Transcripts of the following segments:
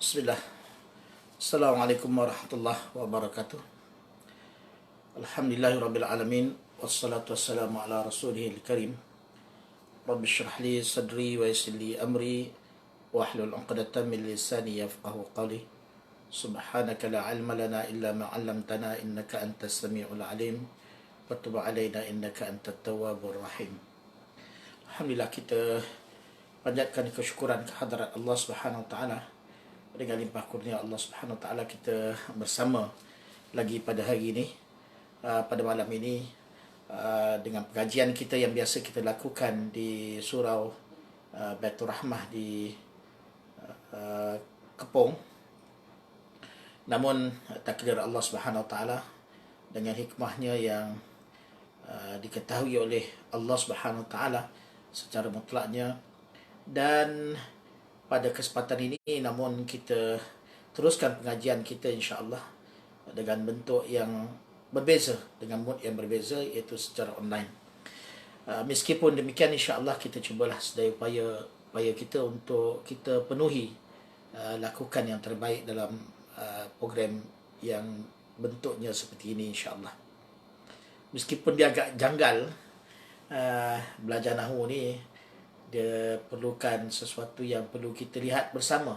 Bismillah. Assalamualaikum warahmatullahi wabarakatuh. Alhamdulillahirabbil alamin wassalatu wassalamu ala rasulihil karim. Rabbi shrah li sadri wa yassir li amri wahlul 'uqdatam min lisani yafqahu qawli. Subhanaka la 'ilma lana illa ma 'allamtana innaka antas samiul 'alim. Wa tub 'alaina innaka antat tawwabur rahim. Alhamdulillah, kita panjatkan kesyukuran kehadrat Allah Subhanahu wa taala. Dengan limpah kurnia Allah Subhanahu wa taala kita bersama lagi pada hari ini, pada malam ini, dengan pengajian kita yang biasa kita lakukan di surau Baitur Rahmah di Kepong. Namun takdir Allah Subhanahu wa taala dengan hikmahnya yang diketahui oleh Allah Subhanahu wa taala secara mutlaknya, dan pada kesempatan ini namun kita teruskan pengajian kita insya-Allah dengan bentuk yang berbeza, dengan mood yang berbeza, iaitu secara online. Meskipun demikian, insya-Allah kita cubalah sedaya upaya kita untuk kita penuhi, lakukan yang terbaik dalam program yang bentuknya seperti ini insya-Allah. Meskipun dia agak janggal, belajar nahwu ni dia perlukan sesuatu yang perlu kita lihat bersama,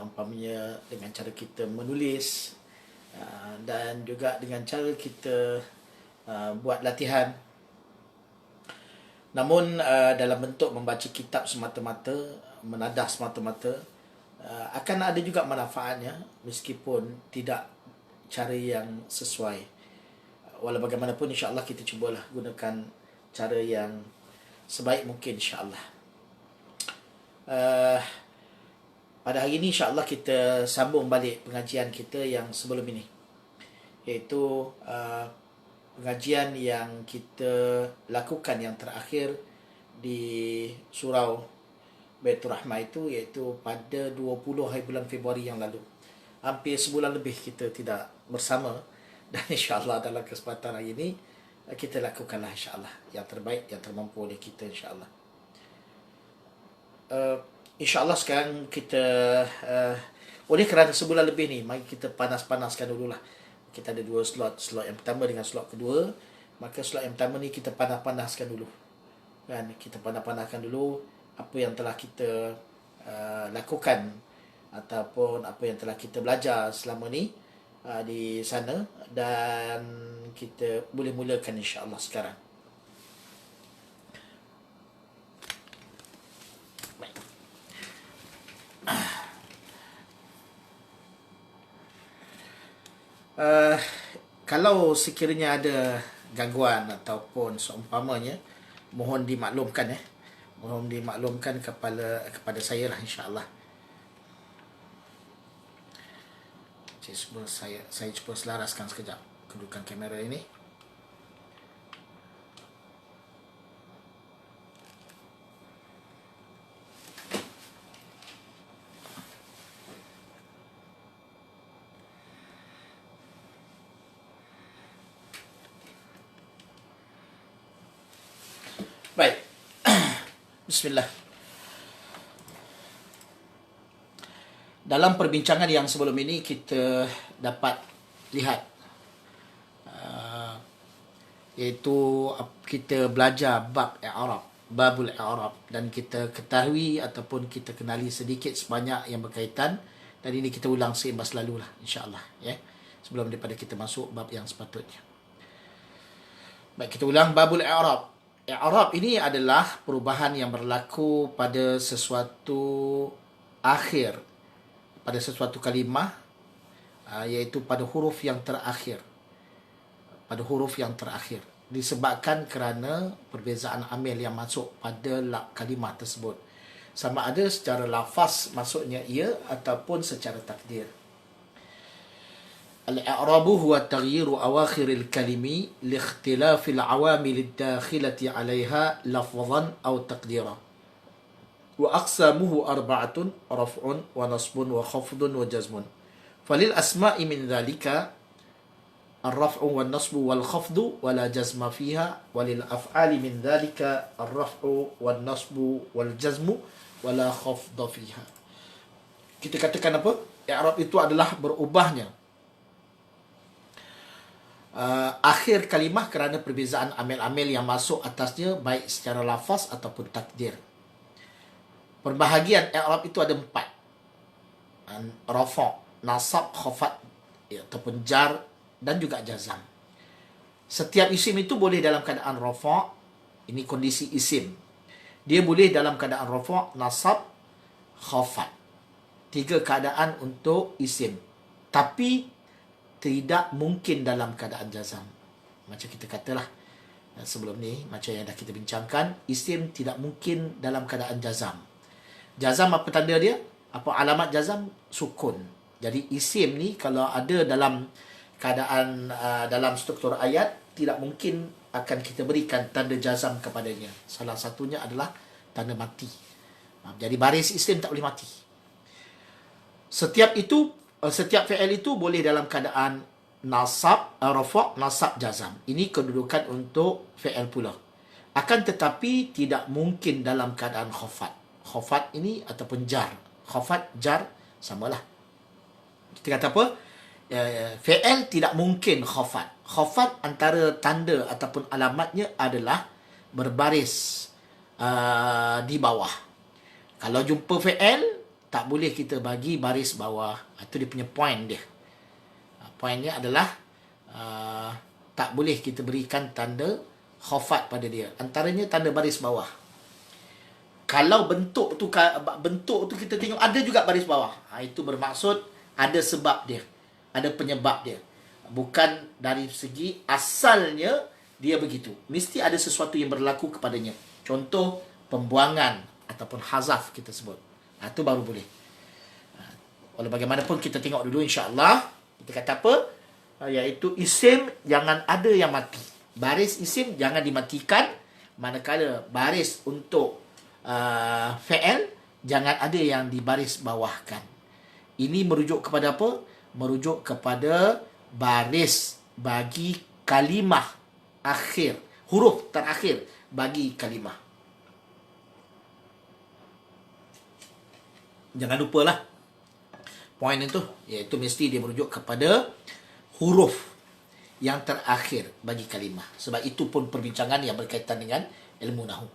umpamanya dengan cara kita menulis, dan juga dengan cara kita buat latihan. Namun dalam bentuk membaca kitab semata-mata, menadah semata-mata, akan ada juga manfaatnya meskipun tidak cara yang sesuai. Walau bagaimanapun, insya-Allah kita cubalah gunakan cara yang sebaik mungkin insya-Allah. Pada hari ini insya-Allah kita sambung balik pengajian kita yang sebelum ini, iaitu pengajian yang kita lakukan yang terakhir di surau Baitur Rahmah itu, iaitu pada 20 hari bulan Februari yang lalu. Hampir sebulan lebih kita tidak bersama, dan insya-Allah dalam kesempatan hari ini kita lakukanlah insya-Allah yang terbaik, yang termampu oleh kita insya-Allah. InsyaAllah sekarang kita oleh kerana sebulan lebih ni, mari kita panas-panaskan dululah. Kita ada dua slot yang pertama dengan slot kedua. Maka slot yang pertama ni kita panas-panaskan dulu, kan? Kita panas-panaskan dulu apa yang telah kita lakukan ataupun apa yang telah kita belajar selama ni di sana, dan kita boleh mulakan insya-Allah sekarang. Kalau sekiranya ada gangguan ataupun seumpamanya, mohon dimaklumkan mohon dimaklumkan kepada saya lah insya-Allah. Saya cuba selaraskan sekejap kedudukan kamera ini. Baik. Bismillah. Dalam perbincangan yang sebelum ini kita dapat lihat, iaitu kita belajar bab i'rab, babul i'rab, dan kita ketahui ataupun kita kenali sedikit sebanyak yang berkaitan, dan ini kita ulang seimbas lalu lah insya-Allah, sebelum daripada kita masuk bab yang sepatutnya. Baik, kita ulang babul i'rab. I'rab ini adalah perubahan yang berlaku pada sesuatu akhir, pada sesuatu kalimah, iaitu pada huruf yang terakhir. Pada huruf yang terakhir. Disebabkan kerana perbezaan amil yang masuk pada kalimah tersebut. Sama ada secara lafaz maksudnya ia ataupun secara takdir. Al-i'rabu huwa taghyiru awakhiril kalimi li ikhtilafil awamil ad-dakhilati 'alayha lafzan aw taqdira. Wa aqsamuhu arba'atun raf'un wa nasbun wa khafdun wa jazmun. Falil asma'i min dhalika ar-raf'u wan nasbu wal khafdu wa la jazma fiha, walil af'ali min dhalika ar-raf'u wan nasbu wal jazmu wa la khafda fiha. kita katakan apa? I'rab itu adalah berubahnya akhir kalimah kerana perbezaan amil-amil yang masuk atasnya, baik secara lafaz ataupun takdir. Perbahagian i'rab itu ada 4. Rafa', nasab, khafat, ataupun jar dan juga jazam. Setiap isim itu boleh dalam keadaan rafa', ini kondisi isim. Dia boleh dalam keadaan rafa', nasab, khafat. 3 keadaan untuk isim. Tapi tidak mungkin dalam keadaan jazam. Macam kita katalah sebelum ni, macam yang dah kita bincangkan, isim tidak mungkin dalam keadaan jazam. Jazam apa tanda dia? Apa alamat jazam? Sukun. Jadi isim ni kalau ada dalam keadaan dalam struktur ayat, tidak mungkin akan kita berikan tanda jazam kepadanya. Salah satunya adalah tanda mati. Jadi baris isim tak boleh mati. Setiap fi'il itu boleh dalam keadaan nasab, rafa', nasab, jazam. Ini kedudukan untuk fi'il pula. Akan tetapi tidak mungkin dalam keadaan khafat. Khafat ini ataupun jar. Khafat, jar, samalah. Kita kata apa? Fi'il tidak mungkin khafat. Khafat antara tanda ataupun alamatnya adalah berbaris di bawah. Kalau jumpa fi'il, tak boleh kita bagi baris bawah. Itu dia punya point dia. Poinnya adalah tak boleh kita berikan tanda khafat pada dia. Antaranya tanda baris bawah. Kalau bentuk tu kita tengok ada juga baris bawah. Itu bermaksud ada sebab dia. Ada penyebab dia. Bukan dari segi asalnya dia begitu. Mesti ada sesuatu yang berlaku kepadanya. Contoh pembuangan ataupun hazaf kita sebut. Itu baru boleh. Walau bagaimanapun kita tengok dulu insya-Allah. Kita kata apa? Iaitu isim jangan ada yang mati. Baris isim jangan dimatikan. Manakala baris untuk fi'il jangan ada yang dibaris bawahkan. Ini merujuk kepada apa? Merujuk kepada baris bagi kalimah akhir. Huruf terakhir bagi kalimah. Jangan lupalah poin itu, iaitu mesti dia merujuk kepada huruf yang terakhir bagi kalimah. Sebab itu pun perbincangan yang berkaitan dengan ilmu nahu.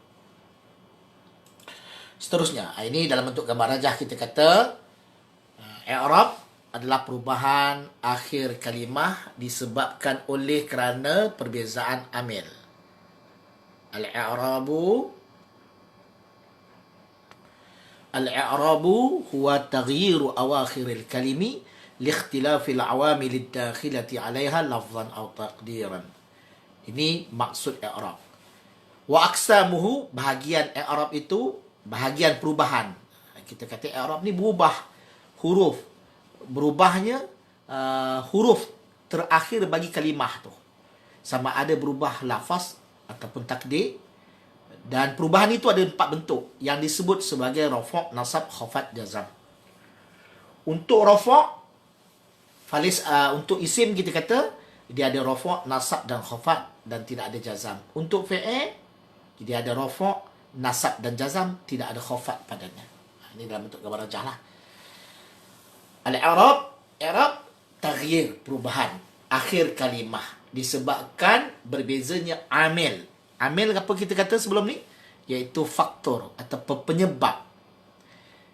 Seterusnya, ini dalam bentuk gambar rajah kita kata i'rab adalah perubahan akhir kalimah disebabkan oleh kerana perbezaan amil. Al-i'rabu huwa taghyiru awakhiril kalimi liikhtilafil awamil ad-dakhilati 'alayha lafzan aw taqdiran. Ini maksud i'rab. Wa aqsamuhu, bahagian i'rab itu bahagian perubahan. Kita kata i'rab ni berubah huruf. Berubahnya huruf terakhir bagi kalimah tu. Sama ada berubah lafaz ataupun takdir. Dan perubahan itu ada 4 bentuk yang disebut sebagai rafa', nasab, khafat, jazam. Untuk rafa', untuk isim kita kata dia ada rafa', nasab dan khafat dan tidak ada jazam. Untuk fi'il dia ada rafa', nasab dan jazam, tidak ada khafat padanya. Ini dalam bentuk gambar rajah lah. I'rab taghyir, perubahan akhir kalimah disebabkan berbezanya amil. Amil apa kita kata sebelum ni? Iaitu faktor atau penyebab.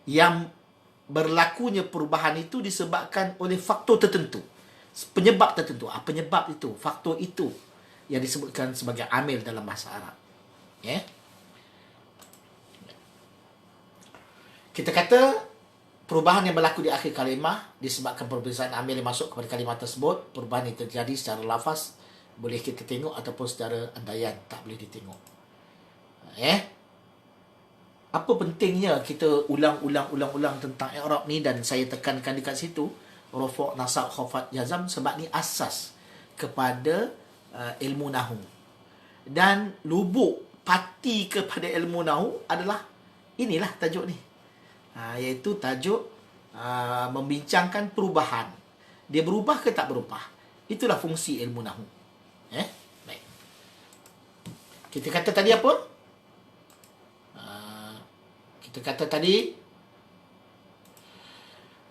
Yang berlakunya perubahan itu disebabkan oleh faktor tertentu. Penyebab tertentu. Penyebab itu, faktor itu yang disebutkan sebagai amil dalam bahasa Arab. Kita kata perubahan yang berlaku di akhir kalimah disebabkan perbezaan amil yang masuk kepada kalimah tersebut. Perubahan yang terjadi secara lafaz boleh kita tengok ataupun secara andaian tak boleh ditengok. Apa pentingnya kita ulang tentang i'rab ni, dan saya tekankan dekat situ rafa', nasab, khafat, jazam, sebab ni asas kepada ilmu nahwu. Dan lubuk pati kepada ilmu nahwu adalah inilah tajuk ni. Iaitu tajuk membincangkan perubahan. Dia berubah ke tak berubah? Itulah fungsi ilmu nahwu. Baik. Kita kata tadi apa? Kita kata tadi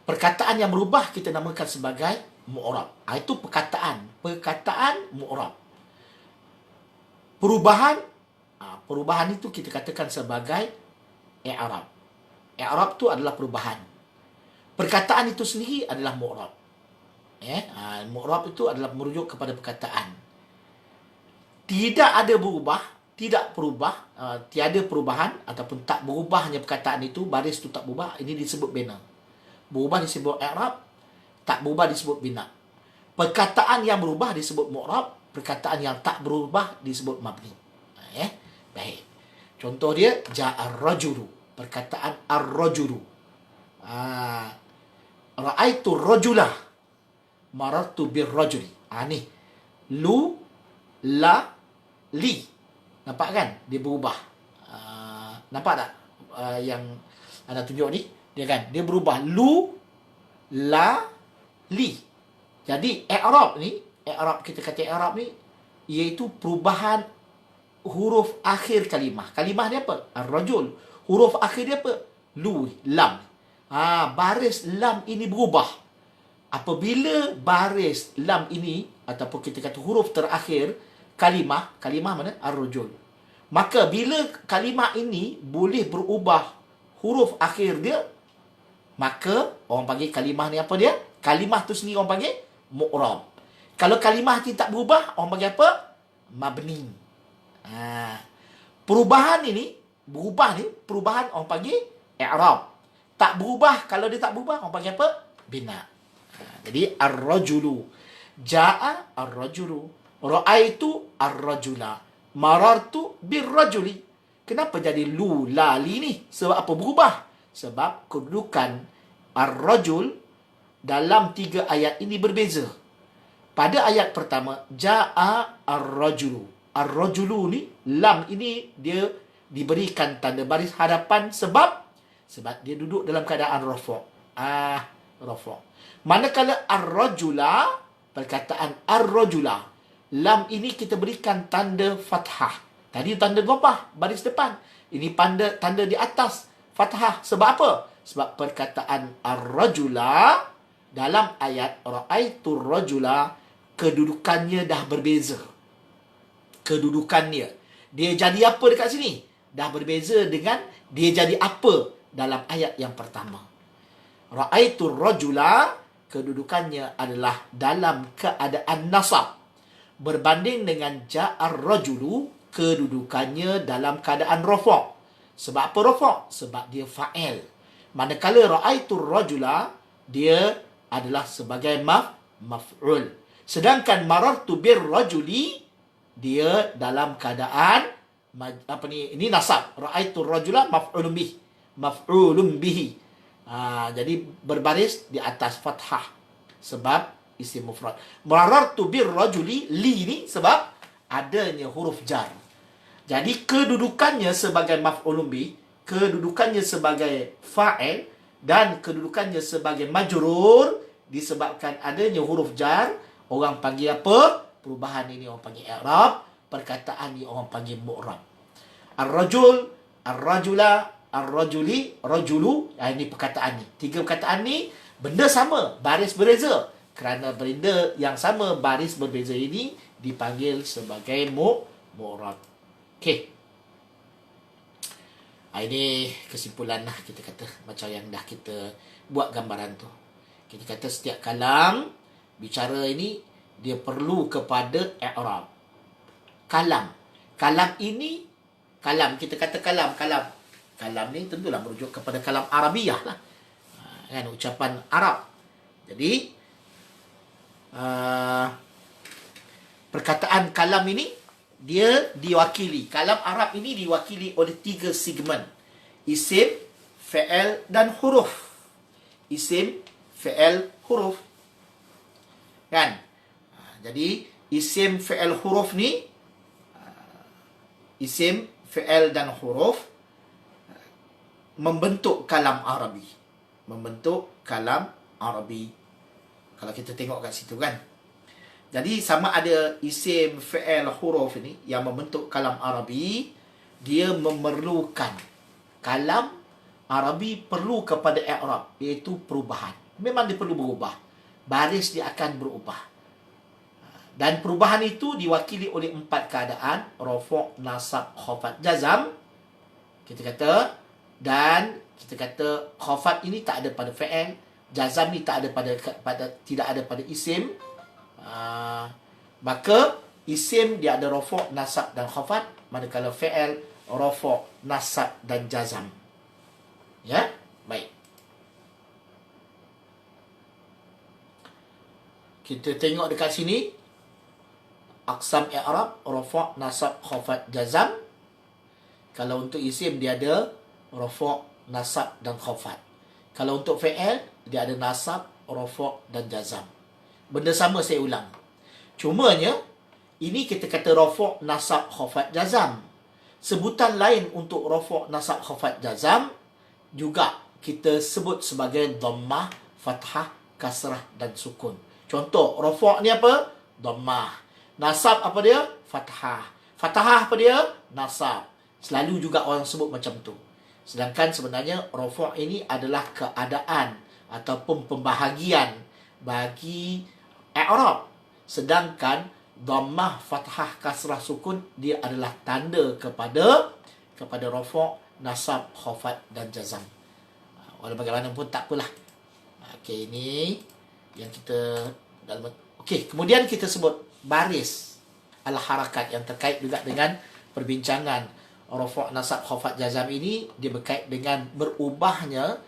Perkataan yang berubah kita namakan sebagai mu'rab. Itu perkataan mu'rab. Perubahan itu kita katakan sebagai i'rab. I'rab itu adalah perubahan. Perkataan itu sendiri adalah mu'rab. Mu'rab itu adalah merujuk kepada perkataan. Tiada perubahan ataupun tak berubahnya perkataan itu, baris itu tak berubah, ini disebut bina. Berubah disebut i'rab, tak berubah disebut bina. Perkataan yang berubah disebut mu'rab, perkataan yang tak berubah disebut mabni. Baik. Contoh dia ja'ar rajulu, perkataan ar-rajulu. Ra'aitu rajula, marartu bir rajuli. Ni lu, la, li. Nampak kan? Dia berubah. Nampak tak? Yang anda tunjuk ni, dia kan? Dia berubah. Lu, la, li. Jadi i'rab ni, kita kata i'rab ni iaitu perubahan huruf akhir kalimah. Kalimah dia apa? Ar-rajul. Huruf akhir dia apa? Lu, lam. Baris lam ini berubah. Apabila baris lam ini ataupun kita kata huruf terakhir kalimah mana? Ar-rajul. Maka bila kalimah ini boleh berubah huruf akhir dia, maka orang panggil kalimah ni apa dia? Kalimah tu sendiri orang panggil mu'rab. Kalau kalimah ni tak berubah, orang panggil apa? Mabni. Perubahan perubahan orang panggil i'rab. Tak berubah, kalau dia tak berubah, orang panggil apa? Bina. Jadi ar-rajulu, ja'a ar-rajulu, ra'aitu ar-rajula, marartu bir-rajuli. Kenapa jadi lu, la, li ni? Sebab apa berubah? Sebab kedudukan ar-rajul dalam 3 ayat ini berbeza. Pada ayat pertama, ja'a ar-rajulu. Ar-rajulu ni, lam ini dia diberikan tanda baris hadapan sebab dia duduk dalam keadaan rafa'. Rafa'. Manakala ar-rajula, perkataan ar-rajula, lam ini kita berikan tanda fathah. Tadi tanda dhammah baris depan. Ini tanda di atas fathah. Sebab apa? Sebab perkataan ar-rajula dalam ayat ra'aitu rajula, kedudukannya dah berbeza. Kedudukannya. Dia jadi apa dekat sini? Dah berbeza dengan dia jadi apa dalam ayat yang pertama. Ra'aitu rajula, kedudukannya adalah dalam keadaan nasab. Berbanding dengan ja'ar rajulu, kedudukannya dalam keadaan rafa'. Sebab apa rafa'? Sebab dia fa'il. Manakala ra'aitu rajula, dia adalah sebagai maf'ul. Sedangkan marartu bir rajuli, dia dalam keadaan ini nasab. Ra'aitu rajula maf'ulun bih. Maf'ulun bihi. Jadi berbaris di atas fathah. Sebab isim mufrad. Marartu bir rajuli, li ni sebab adanya huruf jar. Jadi kedudukannya sebagai maf'ulun bih, kedudukannya sebagai fa'il, dan kedudukannya sebagai majrur disebabkan adanya huruf jar. Orang panggil apa? Perubahan ini orang panggil i'rab. Perkataan ini orang panggil mu'rab. Ar-rajul, ar-rajula, ar-rajuli, rajulu. Ini perkataan ni. 3 perkataan ni benda sama, baris berbeza. Kerana benda yang sama, baris berbeza ini dipanggil sebagai mu'rab. Okey. Ini kesimpulan lah kita kata. Macam yang dah kita buat gambaran tu. Kita kata setiap kalam bicara ini dia perlu kepada i'rab. Kalam ini, kita kata kalam ni tentulah merujuk kepada kalam Arabiah lah. Kan, ucapan Arab. Jadi perkataan kalam ini dia diwakili. Kalam Arab ini diwakili oleh 3 segmen. Isim, fi'il dan huruf. Isim, fi'il, huruf. Kan? Jadi isim, fi'il, huruf ni, isim, fi'il dan huruf membentuk kalam Arabi. Membentuk kalam Arabi. Kalau kita tengok kat situ kan. Jadi sama ada isim, fi'il, huruf ini yang membentuk kalam Arabi, dia memerlukan, kalam Arabi perlu kepada i'rab, iaitu perubahan. memang dia perlu berubah. Baris dia akan berubah. Dan perubahan itu diwakili oleh 4 keadaan. Rafa', nasab, khafat, jazam. Kita kata, dan kita kata khafat ini tak ada pada fi'il, jazam ni tak ada tidak ada pada isim. Maka isim dia ada rafa', nasab dan khafat, manakala fi'il rafa', nasab dan jazam. Ya, baik. Kita tengok dekat sini. Aqsam i'rab, rafa', nasab, khafat, jazam. Kalau untuk isim dia ada rafa', nasab dan khafat. Kalau untuk fi'il dia ada nasab, rafa' dan jazam. Benda sama saya ulang. Cumanya ini kita kata rafa', nasab, khafat, jazam. Sebutan lain untuk rafa', nasab, khafat, jazam juga kita sebut sebagai dhammah, fathah, kasrah dan sukun. Contoh, rafa' ni apa? Dhammah. Nasab apa dia? Fathah. Fathah apa dia? Nasab. Selalu juga orang sebut macam tu. Sedangkan sebenarnya rafa' ini adalah keadaan ataupun pembahagian bagi i'rab. Sedangkan dhammah, fathah, kasrah, sukun dia adalah tanda kepada rafa', nasab, khafat dan jazam. Walau bagaimanapun tak apalah. Okey, ini yang kita dalam. Okey, kemudian kita sebut baris al-harakat yang terkait juga dengan perbincangan rafa', nasab, khafat, jazam ini. Dia berkait dengan berubahnya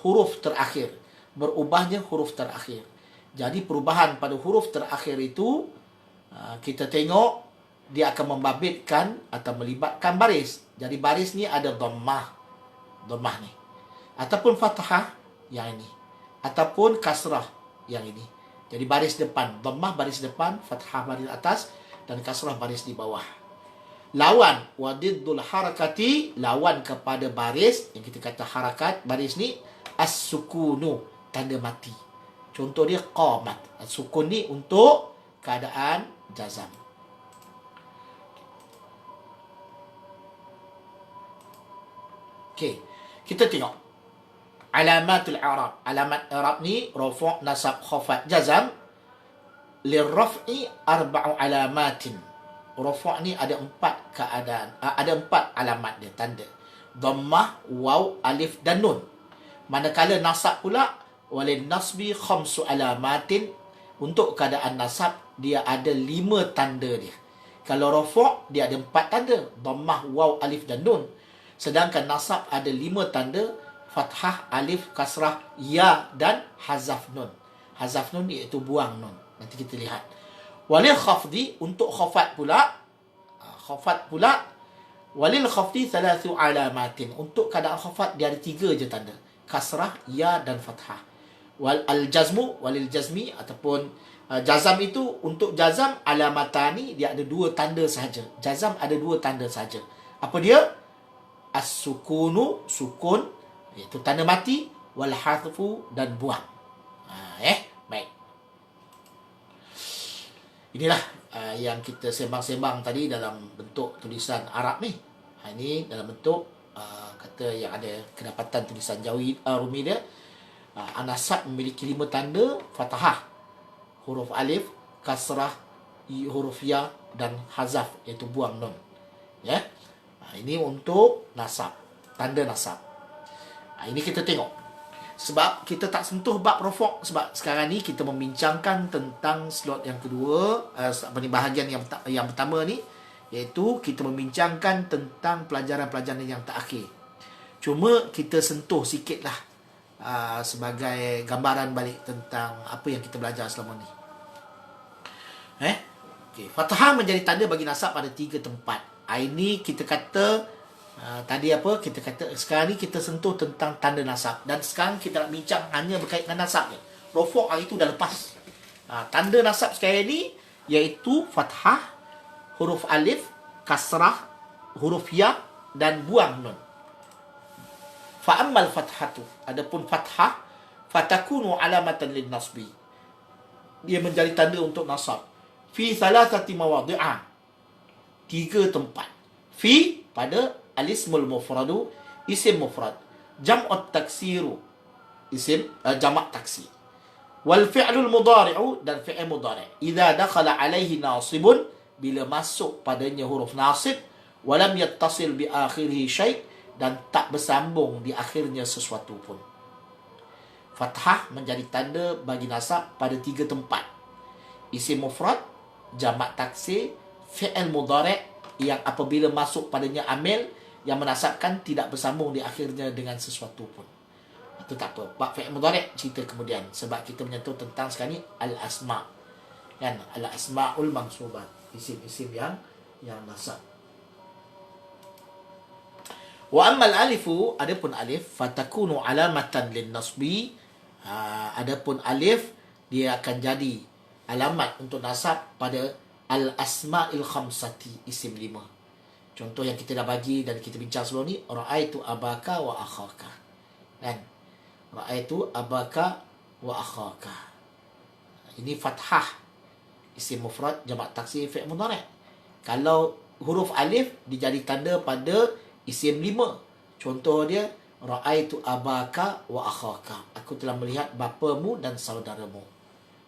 huruf terakhir. Berubahnya huruf terakhir. Jadi perubahan pada huruf terakhir itu kita tengok dia akan membabitkan atau melibatkan baris. Jadi baris ni ada dhammah. Dhammah ni. Ataupun fathah yang ini. Ataupun kasrah yang ini. Jadi baris depan, dhammah baris depan, fathah baris atas dan kasrah baris di bawah. Lawan wadiddul harakati, lawan kepada baris yang kita kata harakat, baris ni as-sukunu, tanda mati. Contoh dia qamat. As-sukun ni untuk keadaan jazam. Okey, kita tengok alamatul i'rab. Alamat i'rab ni rafa', nasab, khafat, jazam. Lirraf'i arba'u alamatin. Rafa' ni ada 4 keadaan, ada 4 alamat dia, tanda. Dhammah, waw, alif dan nun. Manakala nasab pula walin nasbi khamsu alamatin. Untuk keadaan nasab dia ada 5 tanda dia. Kalau rafa' dia ada 4 tanda, dhammah, waw, alif dan nun. Sedangkan nasab ada 5 tanda, fathah, alif, kasrah, ya dan hazaf nun. Hazaf nun iaitu buang nun. Nanti kita lihat. Walil khafdi, untuk khafat pula. Walil khafdi thalathu alamatin. Untuk keadaan khafat dia ada 3 je tanda. Kasrah, ya dan fathah. Walil jazmi ataupun jazam itu, untuk jazam alamatani dia ada 2 tanda sahaja. Jazam ada 2 tanda sahaja. Apa dia? As-sukunu, sukun, iaitu tanda mati, wal hadfu dan buang. Baik. Inilah yang kita sembang-sembang tadi dalam bentuk tulisan Arab ni. Ini dalam bentuk kata yang ada kedapatan tulisan Jawi Rumi dia. Nasab memiliki 5 tanda, fathah, huruf alif, kasrah, huruf ya dan hazaf iaitu buang nun. Ya. Ini untuk nasab, tanda nasab. Ini kita tengok. Sebab kita tak sentuh bab rafa', sebab sekarang ni kita membincangkan tentang slot yang kedua, bahagian yang pertama ni, iaitu kita membincangkan tentang pelajaran-pelajaran yang terakhir. Cuma kita sentuh sikitlah sebagai gambaran balik tentang apa yang kita belajar selama ni. Okay. Fathah menjadi tanda bagi nasab pada 3 tempat. Ini kita kata tadi apa? Kita kata sekarang ni kita sentuh tentang tanda nasab. Dan sekarang kita nak bincang hanya berkaitan dengan nasab ni. Rafa' itu dah lepas. Tanda nasab sekarang ni iaitu fathah, huruf alif, kasrah, huruf ya dan buang nun. Fa'ammal fathatu, adapun fathah, fatakunu alamatan lin nasbi. Dia menjadi tanda untuk nasab. Fi thalathati mawadhi'a, 3 tempat. Fi pada alismul mufradu, isim mufrad. Jam'ut taksiru, jamak taksi. Wal fi'lul mudhari'u, dan fi'il mudhari', idza dakhala alaihi nasibun, bila masuk padanya huruf nasib, walam yattasil bi akhirih syai', dan tak bersambung di akhirnya sesuatu pun. Fathah menjadi tanda bagi nasab pada 3 tempat: isim mufrad, jamak taksir, fi'il mudhari' yang apabila masuk padanya amil yang menasabkan tidak bersambung di akhirnya dengan sesuatu pun. Itu tak apa. Bab fi'il mudhari' cerita kemudian, sebab kita menyentuh tentang sekarang ni al-asma'. Kan? Al-asma'ul mansubat, isim-isim yang nasab. Wa ammal alifu, adapun alif, fatakunu alamatan lin nasbi. Adapun alif, dia akan jadi alamat untuk nasab pada al-asma'il khamsati, isim 5. Contoh yang kita dah bagi dan kita bincang sebelum ni, ra'aitu abaka wa akhaka. Kan? Ra'aitu abaka wa akhaka. Ini fathah, isim mufrad, jamak taksir, fi'il mudhari'. Kalau huruf alif dijadi tanda pada isim 5. Contoh dia, ra'aitu abaka wa akhaka. Aku telah melihat bapamu dan saudaramu.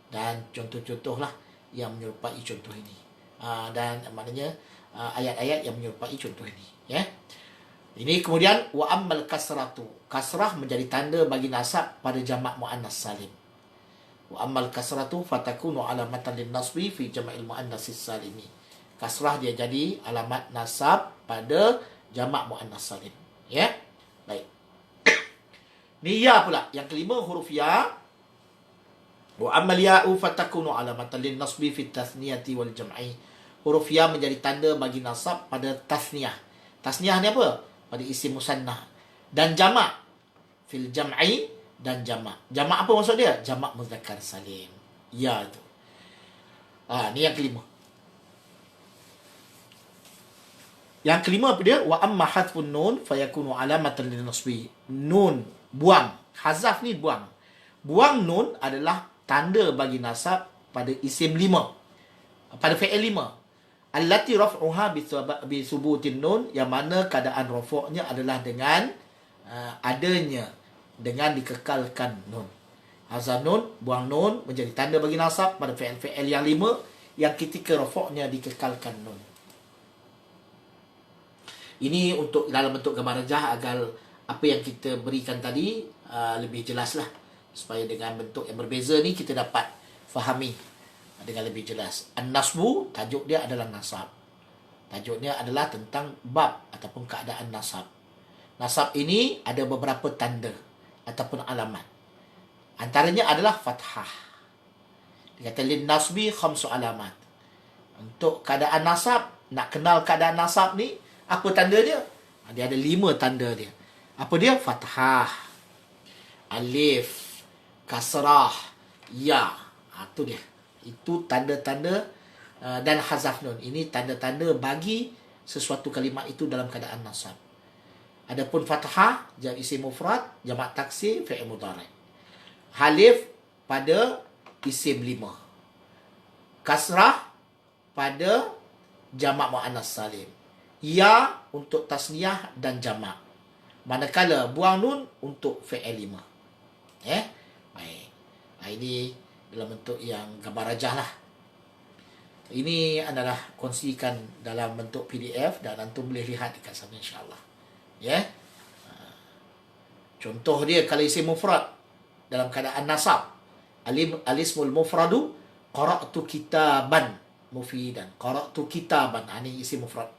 Dan contoh-contoh lah yang menyerupai contoh ini. Dan maknanya ayat-ayat yang menyerupai contoh ini. Ya. Ini kemudian, wa ammal kasratu. Kasrah menjadi tanda bagi nasab pada jamak muannas salim. Wa ammal kasratu fatakunu alamatan lin nasbi fi jama'il muannas salimi. Kasrah dia jadi alamat nasab pada jamak muannas salim. Ya. Baik. Ni ya pula. Yang kelima, huruf ya. Wa ammal ya'u fatakunu alamatan lin nasbi fi tathniyati wal jam'i. Huruf ya menjadi tanda bagi nasab pada tasniyah. Tasniyah ni apa? Pada isim musannah. Dan jamak. Fil jam'i, dan jamak. Jamak apa maksud dia? Jamak muzakkar salim. Ya tu. Ni yang kelima. Yang kelima apa dia? Wa amma hadfun nun fayakunu alamatan lin nasbi. Nun, buang. Hazaf ni buang. Buang nun adalah tanda bagi nasab pada isim 5. Pada fi'il 5. Allati raf'uha bi subutin nun, yang mana keadaan raf'nya adalah dengan adanya, dengan dikekalkan nun. Hazaf nun, buang nun, menjadi tanda bagi nasab pada fi'il yang 5 yang ketika raf'nya dikekalkan nun. Ini untuk dalam bentuk gambar rajah agar apa yang kita berikan tadi lebih jelaslah, supaya dengan bentuk yang berbeza ni kita dapat fahami dengan lebih jelas. An-nasbu, tajuk dia adalah nasab. Tajuknya adalah tentang bab ataupun keadaan nasab. Nasab ini ada beberapa tanda ataupun alamat. Antaranya adalah fathah. Dia kata lin nasbi khamsu alamat. Untuk keadaan nasab, nak kenal keadaan nasab ni, apa tanda dia? Dia ada 5 tanda dia. Apa dia? Fathah, alif, kasrah, ya. Itu dia. Itu tanda-tanda dan hazaf nun. Ini tanda-tanda bagi sesuatu kalimat itu dalam keadaan nasab. Adapun fathah, isim mufrad, jamak taksir, fi'il mudhari'. Alif pada isim 5. Kasrah pada jamak muannas salim. Ya untuk tasniyah dan jamak. Manakala buang nun untuk fi'il 5. Baik. Ini dalam bentuk yang gambar rajah lah. Ini adalah kongsikan dalam bentuk PDF dan antum boleh lihat dekat sana insyaAllah. Ya. Contoh dia kalau isim mufrad dalam keadaan nasab. Alismul mufradu qara'tu kitaban mufidan. Qara'tu kitaban. Ini isim mufrad.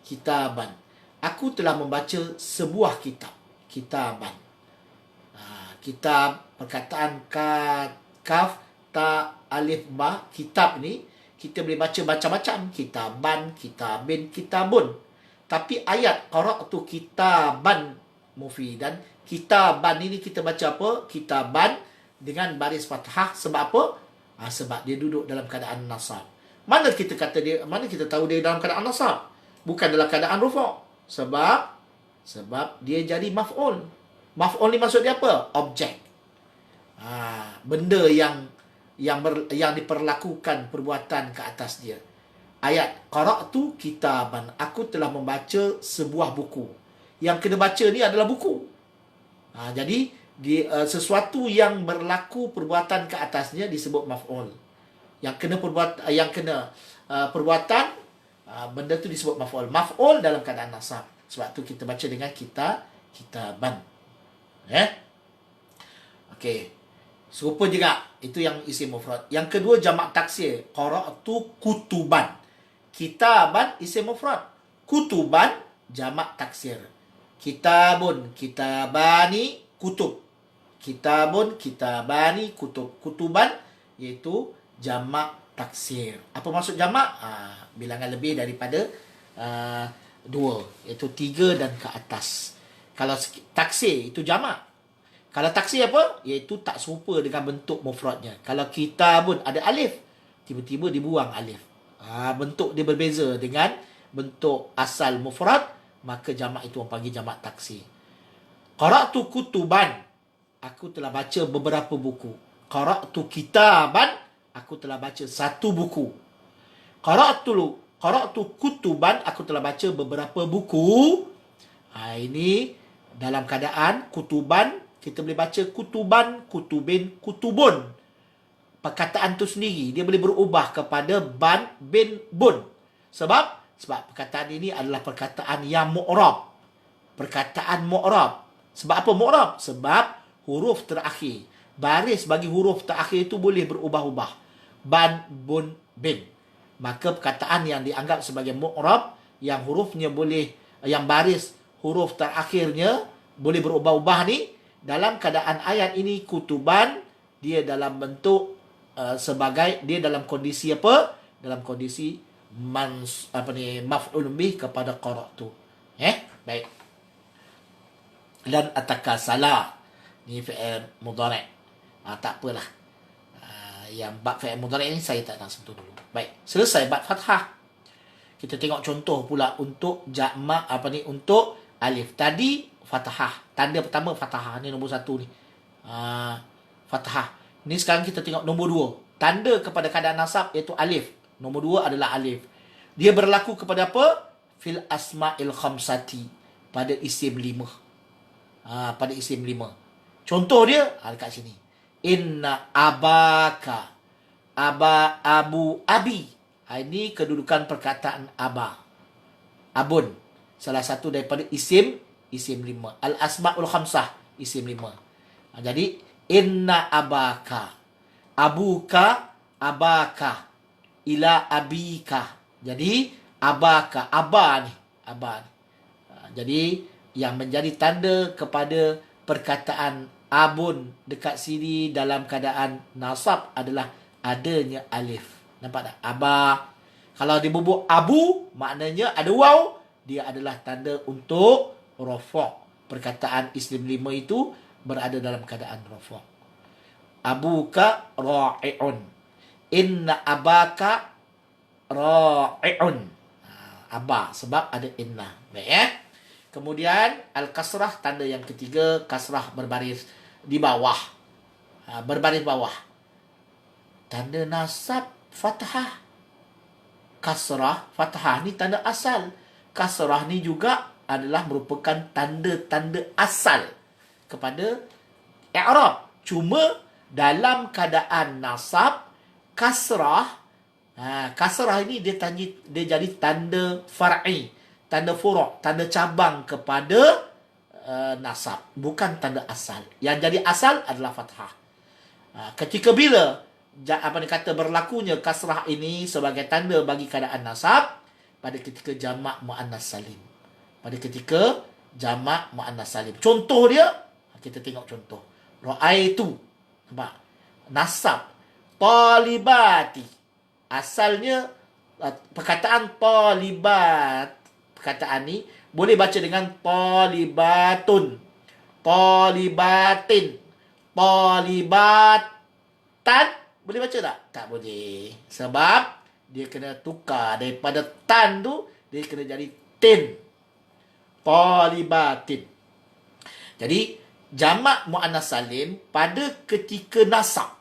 Kitaban. Aku telah membaca sebuah kitab. Kitaban. Kitab, perkataan kaf, ta, alif, ba. Kitab ni kita boleh baca macam-macam. Kitaban, kitabin, kitabun. Tapi ayat qara'tu kitaban mufidan. Kitaban ini kita baca apa? Kitaban dengan baris fathah. Sebab apa? Sebab dia duduk dalam keadaan nasab. Mana kita kata dia, mana kita tahu dia dalam keadaan nasab? Bukan dalam keadaan rufa'. Sebab dia jadi maf'ul. Maf'ul ni maksud dia apa? Objek. Benda yang diperlakukan perbuatan ke atas dia. Ayat qara'tu kitaban, aku telah membaca sebuah buku. Yang kena baca ni adalah buku. Jadi sesuatu yang berlaku perbuatan ke atasnya disebut maf'ul. Perbuatan, benda tu disebut maf'ul. Maf'ul dalam keadaan nasab. Sebab tu kita baca dengan kitaban. Okey. Serupa juga. Itu yang isim mufrad. Yang kedua jamak taksir. Qara'tu kutuban. Kitaban isim mufrad. Kutuban jamak taksir. Kitabun, kitabani, kutub. Kitabun, kitabani, kutub. Kutuban iaitu jamak taksir. Apa maksud jamak? Bilangan lebih daripada 2, iaitu 3 dan ke atas. Kalau taksir itu jamak. Kalau taksir apa? Iaitu tak serupa dengan bentuk mufradnya. Kalau kitabun ada alif, tiba-tiba dibuang alif. Bentuk dia berbeza dengan bentuk asal mufrad, maka jamak itu orang panggil jamak taksir. Qara'tu kutuban, aku telah baca beberapa buku. Qara'tu kitaban, aku telah baca satu buku. Qara'tu kutuban, aku telah baca beberapa buku. Ini dalam keadaan kutuban, kita boleh baca kutuban, kutubin, kutubun. Perkataan tu sendiri dia boleh berubah kepada ban, bin, bun. Sebab perkataan ini adalah perkataan yang mu'rab. Perkataan mu'rab. Sebab apa mu'rab? Sebab huruf terakhir, baris bagi huruf terakhir itu boleh berubah-ubah. Ban, bun, bin. Maka perkataan yang dianggap sebagai mu'rab, yang hurufnya boleh, yang baris huruf terakhirnya boleh berubah-ubah ni, dalam keadaan ayat ini kutuban, dia dalam bentuk sebagai, dia dalam kondisi apa? Dalam kondisi maf'ul bih kepada qara'tu. Baik. Dan atakasala ni fi'il mudhari'. Tak apalah. Yang bab fi'il mudhari' ni saya tak nak sentuh dulu. Baik, selesai bab fathah. Kita tengok contoh pula untuk jamak untuk alif. Tadi fathah. Tanda pertama fathah. Ni nombor 1 ni. Fathah. Ni sekarang kita tengok nombor 2. Tanda kepada keadaan nasab iaitu alif. Nombor 2 adalah alif. Dia berlaku kepada apa? Fil asma'il khamsati. Pada isim 5. Pada isim 5. Contoh dia dekat sini. Inna abaka. Abu, abi. Ini kedudukan perkataan aba. Abun. Salah satu daripada isim 5. Al-asma'ul khamsah. Isim 5. Jadi, inna abaka. Abuka, abaka. Ila abika. Jadi, abaka. Aba ni. Jadi, yang menjadi tanda kepada perkataan abun dekat sini dalam keadaan nasab adalah adanya alif. Nampak tak? Aba. Kalau dibubuk abu, maknanya ada waw. Dia adalah tanda untuk rafa'. Perkataan isim 5 itu berada dalam keadaan rafa'. Abuka ra'i'un. Inna abaka ra'i'un. Aba. Sebab ada inna. Baik Kemudian al-kasrah, tanda yang ketiga, kasrah berbaris di bawah. Berbaris bawah. Tanda nasab fathah. Kasrah, fathah ni tanda asal. Kasrah ni juga adalah merupakan tanda-tanda asal kepada i'rab. Cuma dalam keadaan nasab, kasrah, kasrah ini dia jadi tanda far'i. Tanda furu', tanda cabang kepada nasab. Bukan tanda asal. Yang jadi asal adalah fathah. Ketika bila berlakunya kasrah ini sebagai tanda bagi keadaan nasab, pada ketika jamak muannas salim. Pada ketika jamak muannas salim. Contoh dia, kita tengok contoh. Ra'aitu. Nampak? Nasab. Talibati. Asalnya, perkataan talibat. Perkataan ni boleh baca dengan talibatun, talibatin, talibatan. Boleh baca tak? Tak boleh. Sebab dia kena tukar daripada tan tu, dia kena jadi tin. Talibatin. Jadi jamak muannas salim pada ketika nasab.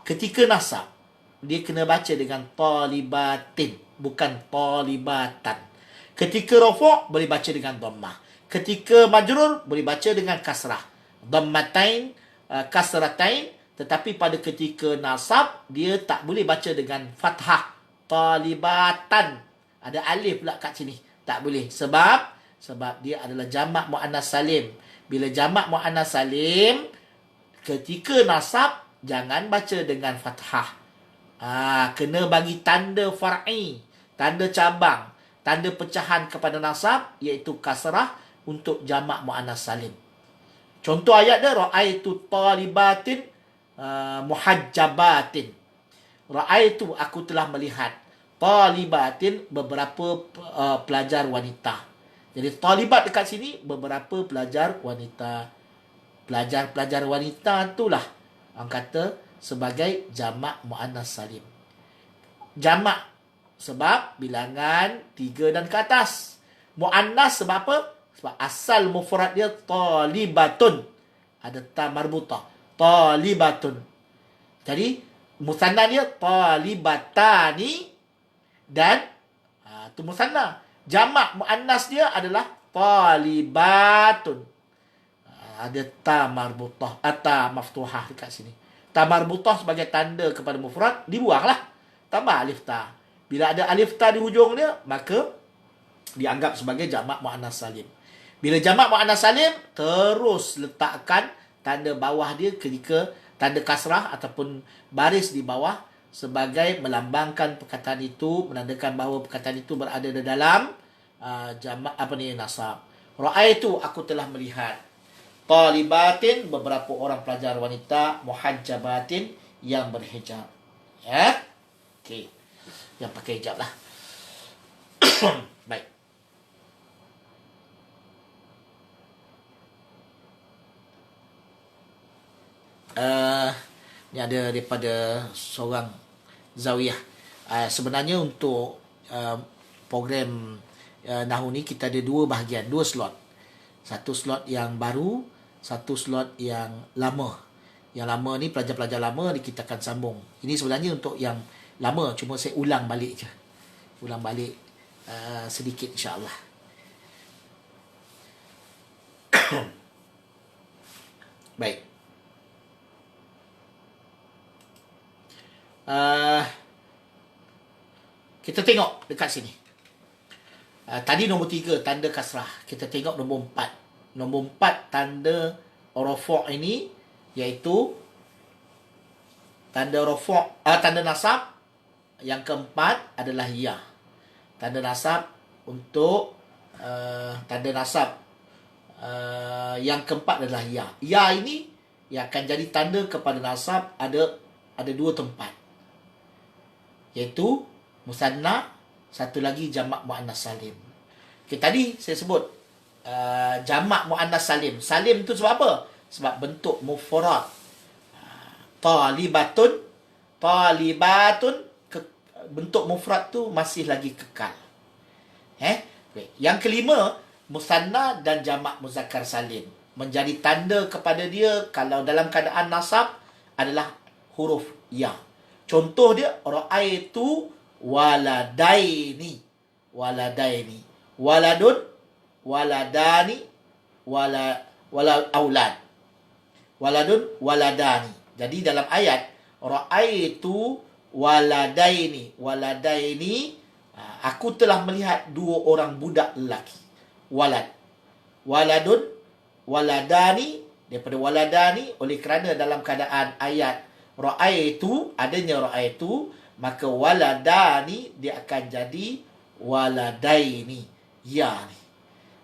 Ketika nasab, dia kena baca dengan talibatin, bukan talibatan. Ketika rafa' boleh baca dengan dhammah. Ketika majrur boleh baca dengan kasrah. dhammatain, kasratain, tetapi pada ketika nasab dia tak boleh baca dengan fathah. Talibatan, ada alif pula kat sini, tak boleh sebab dia adalah jamak muannas salim. Bila jamak muannas salim, ketika nasab jangan baca dengan fathah. Kena bagi tanda far'i, tanda cabang, tanda pecahan kepada nasab, iaitu kasrah untuk jamak muannas salim. Contoh ayat dia, ra'aitu talibatin muhajjabatin. Ra'aitu, aku telah melihat, talibatin, beberapa pelajar wanita. Jadi talibat dekat sini beberapa pelajar wanita. Pelajar-pelajar wanita itulah orang kata sebagai jamak muannas salim. Jamak sebab bilangan 3 dan ke atas. Muannas sebab apa? Sebab asal mufrad dia talibatun, ada ta marbutah, talibatun. Jadi musanna dia talibatani, dan tu musanna. Jamak muannas dia adalah talibatun. Ada ta marbutah atau maftuhah dekat sini. Ta marbutah sebagai tanda kepada mufrad dibuanglah, tambah alif ta. Bila ada alif ta di hujung dia, maka dianggap sebagai jamak muannas salim. Bila jamak muannas salim, terus letakkan tanda bawah dia ketika tanda kasrah ataupun baris di bawah sebagai melambangkan perkataan itu, menandakan bahawa perkataan itu berada di dalam jamak nasab. Ra'aitu, aku telah melihat, talibatin, beberapa orang pelajar wanita, muhajjabatin, yang berhijab. Ya? Okey. Yang pakai hijab lah. Baik. Ni ada daripada seorang Zawiyah. Sebenarnya untuk program Nahu ni kita ada 2 bahagian, 2 slot. Satu slot yang baru, satu slot yang lama. Yang lama ni pelajar-pelajar lama ni kita akan sambung. Ini sebenarnya untuk yang lama, cuma saya ulang balik je. Ulang balik sedikit insya-Allah. Baik. Kita tengok dekat sini. Tadi nombor 3 tanda kasrah. Kita tengok nombor 4. Nombor 4 tanda rafa' ini, iaitu tanda rafa', tanda nasab. Yang keempat adalah ya. Tanda nasab untuk tanda nasab yang keempat adalah ya. Ya ini yang akan jadi tanda kepada nasab ada 2 tempat, iaitu musanna, satu lagi jamak muannas salim. Okay, tadi saya sebut jamak muannas salim. Salim tu sebab apa? Sebab bentuk mufrad. Talibatun, bentuk mufrad tu masih lagi kekal. Okay. Yang kelima, musanna dan jamak muzakkar salim. Menjadi tanda kepada dia kalau dalam keadaan nasab adalah huruf ya. Contoh dia, ra'aitu waladaini. Waladun, waladani, wala aulad. Waladun, waladani. Jadi dalam ayat ra'aitu waladaini, aku telah melihat 2 orang budak lelaki. Waladun, waladani, daripada waladani, oleh kerana dalam keadaan ayat ra'aitu, adanya ra'aitu, maka waladani dia akan jadi waladaini. Ya ni.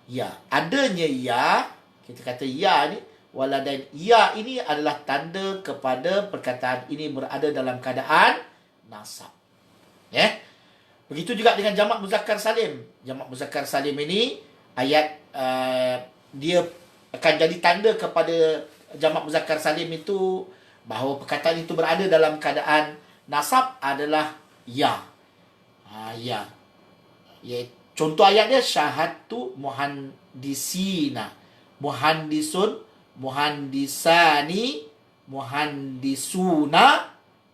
Ya. Adanya ya, kita kata ya ni, waladaini. Ya ini adalah tanda kepada perkataan ini berada dalam keadaan nasab. Ya. Begitu juga dengan jamak muzakkar salim. Jamak muzakkar salim ini, ayat dia akan jadi tanda kepada jamak muzakkar salim itu bahawa perkataan itu berada dalam keadaan nasab adalah ya. Ya. Contoh ayat dia, syahadtu muhandisina. Muhandisun, muhandisani, muhandisuna.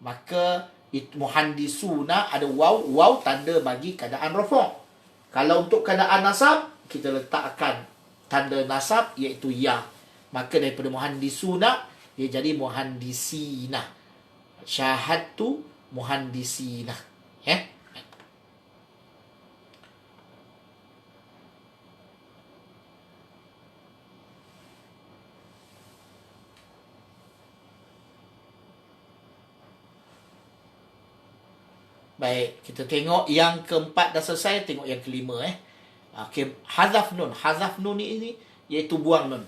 Maka muhandisuna ada waw tanda bagi keadaan rafa'. Kalau untuk keadaan nasab, kita letakkan tanda nasab iaitu ya. Maka daripada muhandisuna, dia jadi muhandisina. Syahadtu muhandisina. Baik, kita tengok yang keempat dah selesai, tengok yang kelima. Okey, hazaf nun. Hazaf nun ini iaitu buang nun.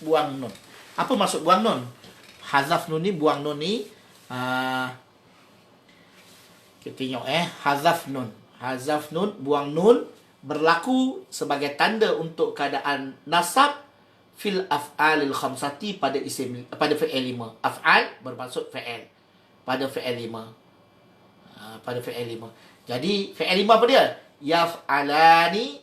Buang nun. Apa maksud buang nun? Hazaf nun ni, buang nun ni, kita tengok hazaf nun. Hazaf nun, buang nun berlaku sebagai tanda untuk keadaan nasab fil af'alil khamsati pada fi'il 5. Af'al bermaksud fi'il. Pada fi'il 5. Pada fi'il 5. Jadi fi'il 5 apa dia? Yaf'alani,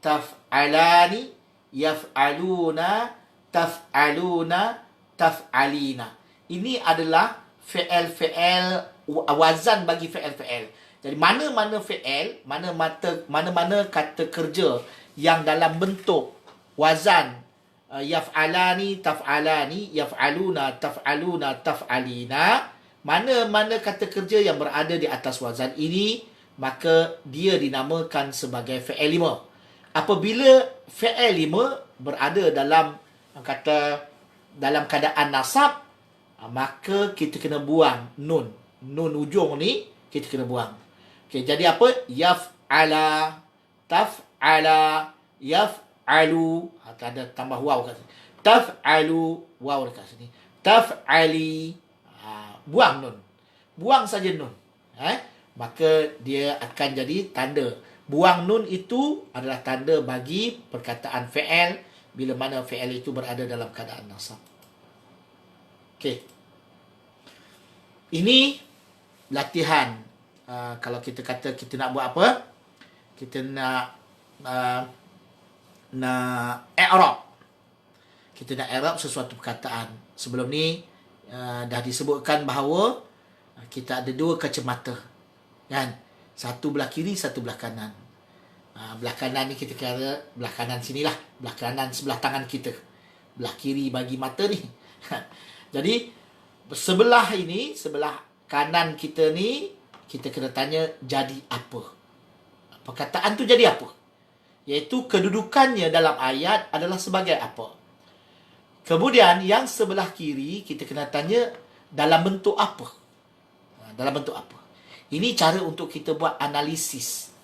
taf'alani, yaf'aluna, taf'aluna, taf'alina. Ini adalah fi'il wazan bagi fi'il. Jadi mana-mana fi'il, mana-mana kata kerja yang dalam bentuk wazan yaf'alani, taf'alani, yaf'aluna, taf'aluna, taf'alina, mana-mana kata kerja yang berada di atas wazan ini, maka dia dinamakan sebagai fi'il 5. Apabila fi'il 5 berada dalam keadaan nasab, maka kita kena buang nun. Nun ujung ni kita kena buang. Okey, jadi apa? Yaf'ala, taf'ala, yaf'alu. Ada tambah waw kat sini. Taf'alu, waw dekat sini. Taf'ali. Buang nun. Buang saja nun. Maka dia akan jadi tanda. Buang nun itu adalah tanda bagi perkataan fi'il bila mana fi'il itu berada dalam keadaan nasab. Okey. Ini latihan. Kalau kita kata kita nak buat apa? Kita nak i'rab. Kita nak i'rab sesuatu perkataan. Sebelum ni dah disebutkan bahawa kita ada dua kacamata, kan? Satu belah kiri, satu belah kanan. Belah kanan ni kita kira belah kanan sinilah, belah kanan sebelah tangan kita. Belah kiri bagi mata ni. Jadi sebelah ini, sebelah kanan kita ni, kita kena tanya jadi apa? Perkataan tu jadi apa? Iaitu kedudukannya dalam ayat adalah sebagai apa? Kemudian yang sebelah kiri kita kena tanya dalam bentuk apa? Dalam bentuk apa? Ini cara untuk kita buat analisis.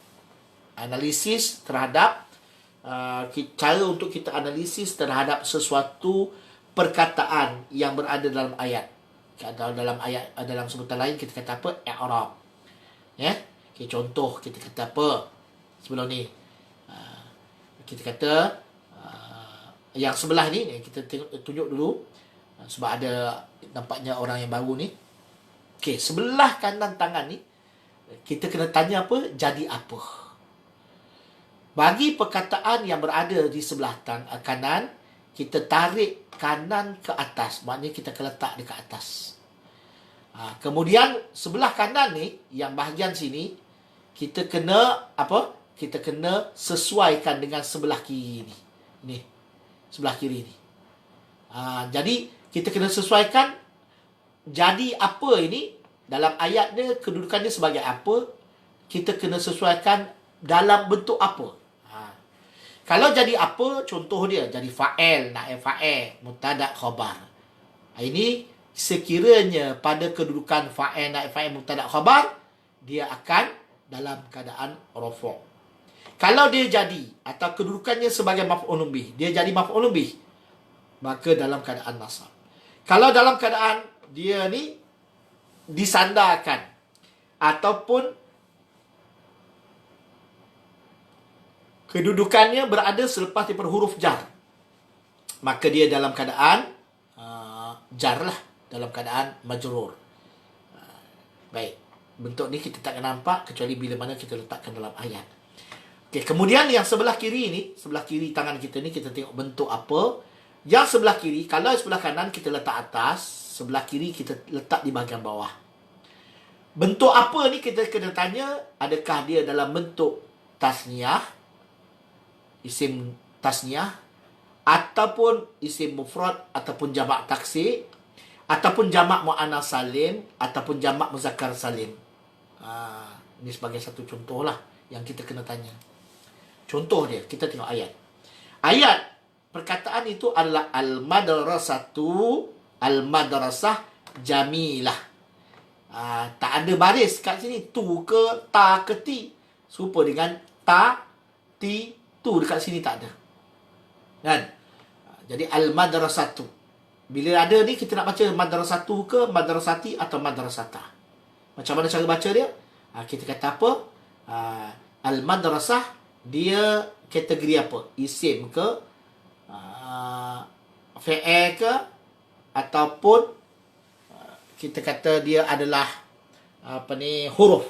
Analisis terhadap cara untuk kita analisis terhadap sesuatu perkataan yang berada dalam ayat. Dalam ayat, dalam sebutan lain kita kata apa? I'rab. Okay, contoh kita kata apa? Sebelum ni kita kata yang sebelah ni, kita tunjuk dulu sebab ada nampaknya orang yang baru ni. Okey, sebelah kanan tangan ni kita kena tanya apa? Jadi apa? Bagi perkataan yang berada di sebelah kanan, kita tarik kanan ke atas, maknanya kita kena letak dekat atas. Kemudian sebelah kanan ni, yang bahagian sini, kita kena apa? Kita kena sesuaikan dengan sebelah kiri ni. Ni sebelah kiri ni. Jadi kita kena sesuaikan jadi apa ini dalam ayat dia, kedudukannya sebagai apa, kita kena sesuaikan dalam bentuk apa. Kalau jadi apa, contoh dia jadi fa'il, naib fa'il, mubtada' khabar. Ini sekiranya pada kedudukan fa'il, naib fa'il, mubtada' khabar, dia akan dalam keadaan rafu'. Kalau dia jadi atau kedudukannya sebagai maf'ulun bih, dia jadi maf'ulun bih, maka dalam keadaan nasab. Kalau dalam keadaan dia ni disandarkan ataupun kedudukannya berada selepas daripada huruf jar, maka dia dalam keadaan jar lah, dalam keadaan majrur. Baik, bentuk ni kita tak nampak kecuali bila mana kita letakkan dalam ayat. Okay, kemudian yang sebelah kiri ni, sebelah kiri tangan kita ni, kita tengok bentuk apa. Yang sebelah kiri, kalau sebelah kanan kita letak atas, sebelah kiri kita letak di bahagian bawah. Bentuk apa ni kita kena tanya, adakah dia dalam bentuk tasniah, isim tasniah, ataupun isim mufrad, ataupun jamak taksir, ataupun jamak muannas salim, ataupun jamak muzakkar salim. Ini sebagai satu contoh lah yang kita kena tanya. Contoh dia, kita tengok ayat. Ayat perkataan itu adalah al-madrasah jamilah. Tak ada baris kat sini, tu ke, ta ke, ti. Serupa dengan ta, ti, tu dekat sini tak ada. Kan? Jadi al-madrasatu. Bila ada ni, kita nak baca madrasatu ke, madrasati atau madrasata. Macam mana cara baca dia? Kita kata apa? Al-madrasah, dia kategori apa? Isim ke, fi'il ke, ataupun kita kata dia adalah huruf.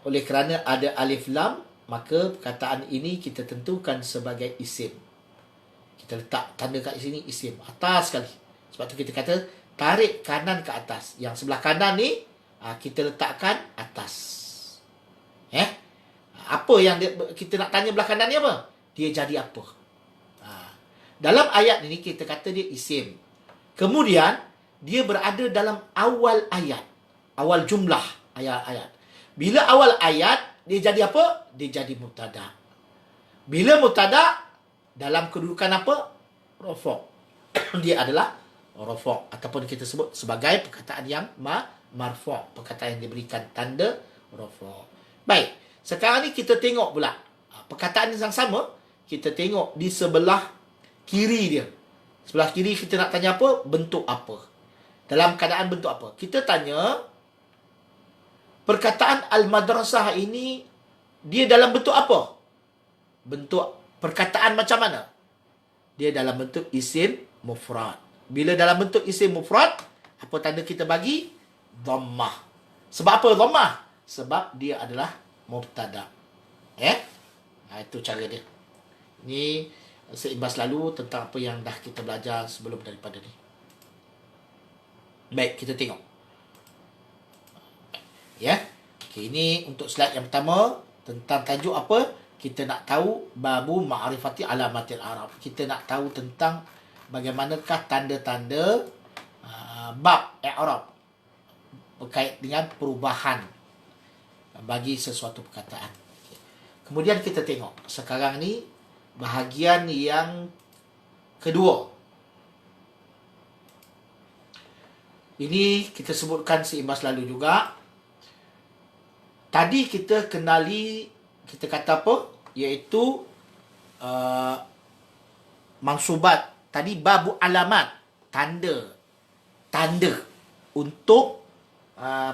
Oleh kerana ada alif lam, maka perkataan ini kita tentukan sebagai isim. Kita letak tanda kat sini isim, atas sekali. Sebab tu kita kata tarik kanan ke atas. Yang sebelah kanan ni kita letakkan atas. Apa yang kita nak tanya belah kanan ni apa? Dia jadi apa? Dalam ayat ini kita kata dia isim. Kemudian dia berada dalam awal ayat, awal jumlah ayat-ayat. Bila awal ayat, dia jadi apa? Dia jadi mubtada. Bila mubtada, dalam kedudukan apa? Rafa'. Dia adalah rafa', ataupun kita sebut sebagai perkataan yang marfa', perkataan yang diberikan tanda rafa'. Baik, sekarang ni kita tengok pula perkataan yang sama. Kita tengok di sebelah kiri dia. Sebelah kiri kita nak tanya apa? Bentuk apa? Dalam keadaan bentuk apa? Kita tanya, perkataan al-madrasah ini, dia dalam bentuk apa? Bentuk perkataan macam mana? Dia dalam bentuk isim mufrad. Bila dalam bentuk isim mufrad, apa tanda kita bagi? Dhammah. Sebab apa dhammah? Sebab dia adalah mubtada. Itu cara dia. Ini seimbas lalu tentang apa yang dah kita belajar sebelum daripada ni. Baik, kita tengok. Okay, ini untuk slide yang pertama tentang tajuk apa? Kita nak tahu babu ma'rifati alamatil Arab. Kita nak tahu tentang bagaimanakah tanda-tanda bab i'rab berkait dengan perubahan bagi sesuatu perkataan. Kemudian kita tengok sekarang ni bahagian yang kedua. Ini kita sebutkan seimbas lalu juga. Tadi kita kenali, kita kata apa? Iaitu mansubat. Tadi babu alamat, tanda untuk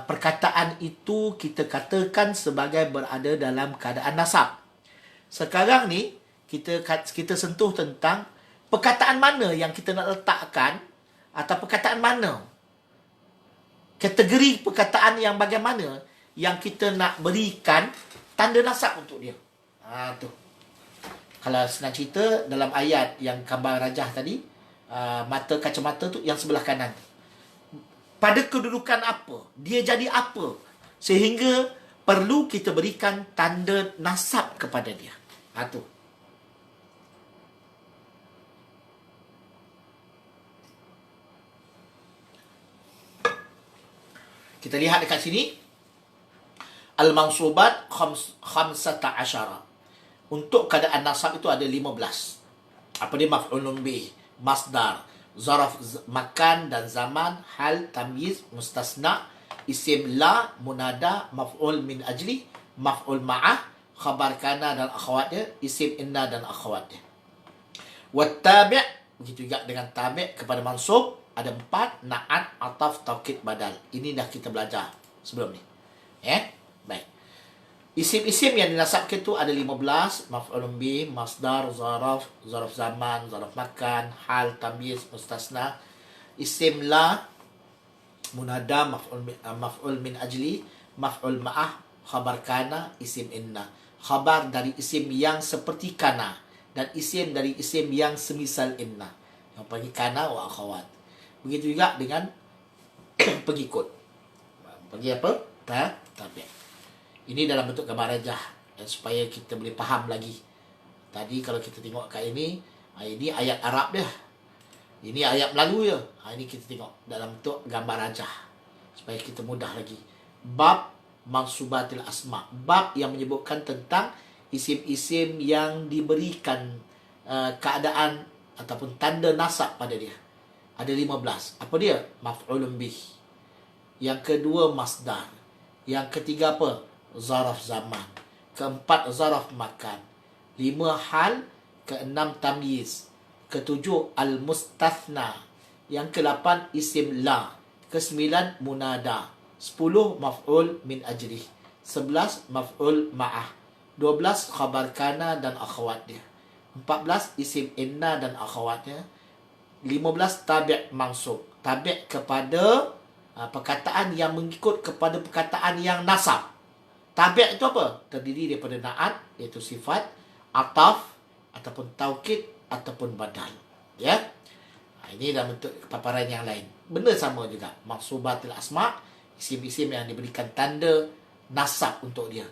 perkataan itu kita katakan sebagai berada dalam keadaan nasab. Sekarang ni kita sentuh tentang perkataan mana yang kita nak letakkan, atau perkataan mana, kategori perkataan yang bagaimana yang kita nak berikan tanda nasab untuk dia. Tu. Kalau senang cerita, dalam ayat yang gambar rajah tadi, mata kacamata tu yang sebelah kanan. Pada kedudukan apa? Dia jadi apa? Sehingga perlu kita berikan tanda nasab kepada dia. Tu. Kita lihat dekat sini. Al-mansubat khamsata asyara. Untuk keadaan nasab itu ada 15. Apa dia? Maf'ulun bih, masdar, zaraf makan dan zaman, hal, tamyiz, mustasna, isim la, munada, maf'ul min ajli, maf'ul ma'ah, khabar kana dan akhwatnya, isim inna dan akhwatnya. Wattabi', begitu juga dengan tabi' kepada mansub, ada 4, na'at, ataf, taukid, badal. Ini dah kita belajar sebelum ni. Baik. Isim-isim yang dinasabkan itu ada 15. Maf'ulun bih, masdar, zaraf, zaraf zaman, zaraf makan, hal, tamyiz, mustasna, isim la, munada, maf'ul min ajli, maf'ul ma'ah, khabar kana, isim inna. Khabar dari isim yang seperti kana, dan isim dari isim yang semisal inna. Yang panggil kana wa akhawat. Begitu juga dengan pengikut. Panggil apa? Tabi'. Ini dalam bentuk gambar rajah, supaya kita boleh faham lagi Tadi kalau kita tengok kat ini ayat Arab dia. Ini ayat Melayu je. Ini kita tengok dalam bentuk gambar rajah supaya kita mudah lagi. Bab mansubatil asma. Bab yang menyebutkan tentang isim-isim yang diberikan keadaan ataupun tanda nasab pada dia. Ada 15. Apa dia? Maf'ulun bih. Yang kedua masdar. Yang ketiga apa? Zaraf zaman. Keempat zaraf makan. 5 hal. Keenam tamyiz. Ketujuh al-mustathna. Yang ke-8 isim la. Ke-9 munada. 10 maf'ul min ajrih. 11 maf'ul ma'ah. 12 khabar kana dan akhwatnya. 14 isim inna dan akhwatnya. 15 tabi' mansub. Tabi' kepada perkataan yang mengikut kepada perkataan yang nasab. Tabi' itu apa? Terdiri daripada na'at, iaitu sifat, ataf ataupun taukid ataupun badal. Ya. Ini dalam bentuk paparan yang lain. Benda sama juga. Mansubatil asma', isim-isim yang diberikan tanda nasab untuk dia.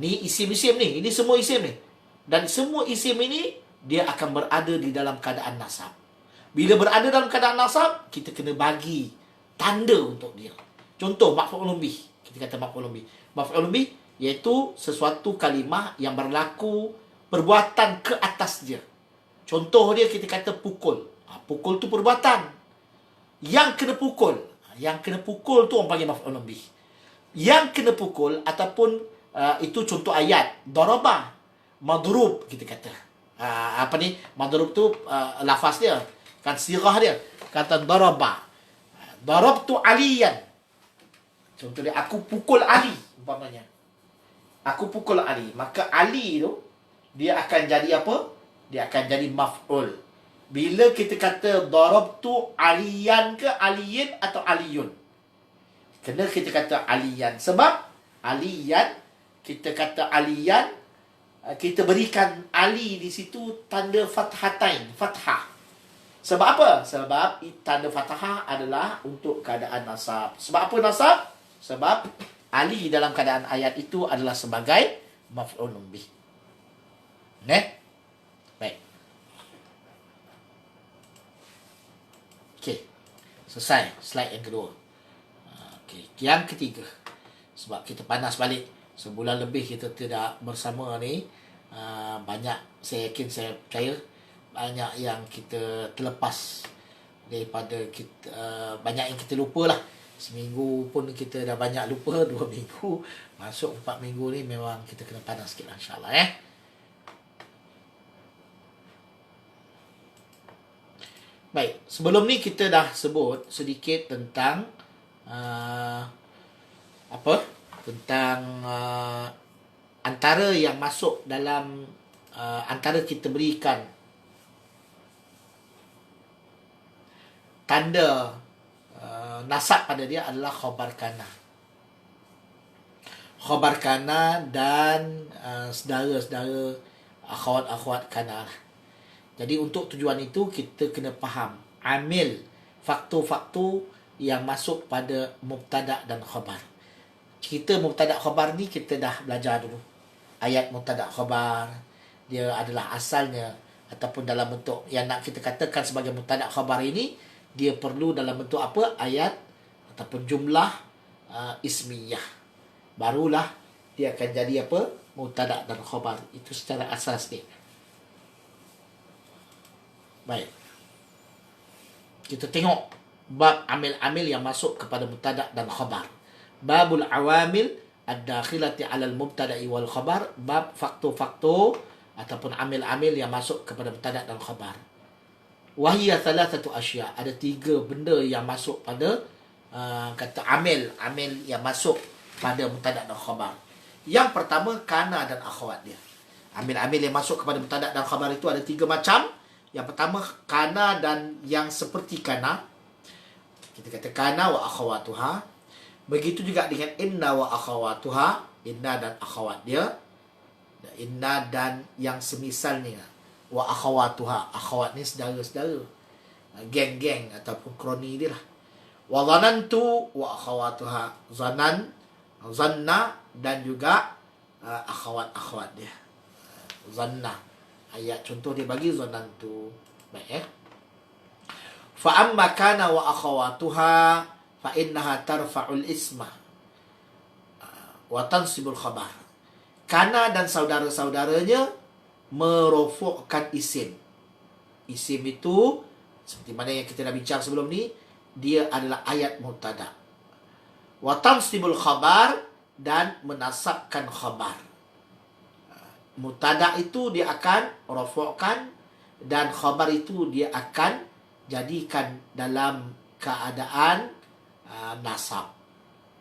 Ni isim-isim ni. Ini semua isim ni. Dan semua isim ini, dia akan berada di dalam keadaan nasab. Bila berada dalam keadaan nasab, kita kena bagi tanda untuk dia. Contoh, maf'ulun bih. Kita kata maf'ulun bih. Maf'ulun bih, iaitu sesuatu kalimah yang berlaku perbuatan ke atas dia. Contoh dia, kita kata pukul. Pukul tu perbuatan. Yang kena pukul. Yang kena pukul tu orang panggil maf'ulun bih. Yang kena pukul ataupun itu contoh ayat. Darabah. Madrub kita kata. Madrub tu lafaz dia. Kan sirah dia. Kata darabah. Darabtu aliyan. Contoh dia, aku pukul Ali umpamanya. Aku pukul Ali. Maka Ali tu dia akan jadi apa? Dia akan jadi maf'ul. Bila kita kata darabtu aliyan ke aliyin atau aliyun? Kena kita kata aliyan. Sebab aliyan, kita kata aliyan, kita berikan Ali di situ tanda fathatain, fathah. Sebab apa? Sebab tanda fathah adalah untuk keadaan nasab. Sebab apa nasab? Sebab Ali dalam keadaan ayat itu adalah sebagai maf'ulun bih. Baik. Okey. Selesai slide yang kedua. Okey, yang ketiga. Sebab kita panas balik. Sebulan lebih kita tidak bersama ni. Banyak, saya yakin, saya percaya banyak yang kita terlepas daripada kita, banyak yang kita lupa lah. Seminggu pun kita dah banyak lupa. 2 minggu, masuk 4 minggu ni memang kita kena panas sikit lah, insyaAllah. Baik, sebelum ni kita dah sebut sedikit tentang tentang antara yang masuk dalam antara kita berikan tanda nasab pada dia adalah khabar kana. Khabar kana dan saudara-saudara, akhwat-akhwat kana. Jadi untuk tujuan itu kita kena faham amil, faktor-faktor yang masuk pada mubtada dan khabar. Kita mubtada khabar ni kita dah belajar dulu. Ayat mubtada khabar, dia adalah asalnya ataupun dalam bentuk yang nak kita katakan sebagai mubtada khabar ini, dia perlu dalam bentuk apa? Ayat ataupun jumlah ismiyah. Barulah dia akan jadi apa? Mubtada dan khabar. Itu secara asas dia. Baik. Kita tengok bab amil-amil yang masuk kepada mubtada dan khabar. Babul awamil ad-dakhilati 'alal mubtada'i wal khabar. Bab faktor-faktor ataupun amil-amil yang masuk kepada mubtada dan khabar. Wahiyya thalathatu asya'. Ada 3 benda yang masuk pada kata amil yang masuk pada mubtada dan khabar. Yang pertama kana dan akhwat dia. Amil-amil yang masuk kepada mubtada dan khabar itu ada 3 macam. Yang pertama kana dan yang seperti kana. Kita kata kana wa akhawatuha. Begitu juga dengan inna wa akhawatuha. Inna dan akhawat dia. Inna dan yang semisalnya. Wa akhawatuha. Akhawat ni saudara-saudara, geng-geng ataupun kroni dia lah. Wa zanantu wa akhawatuha. Zanan, zanna dan juga akhawat-akhawat dia. Zanna. Ayat contoh dia bagi zanantu. Baik, fa amma kana wa akhawatuha fa innaha tarfa'ul isma wa tansibul khabar. Kana dan saudara-saudaranya merofokkan isim. Isim itu seperti mana yang kita dah bincang sebelum ni, dia adalah ayat mubtada. Wa tansibul khabar, dan menasabkan khabar. Mubtada itu dia akan rofokkan, dan khabar itu dia akan jadikan dalam keadaan nasab.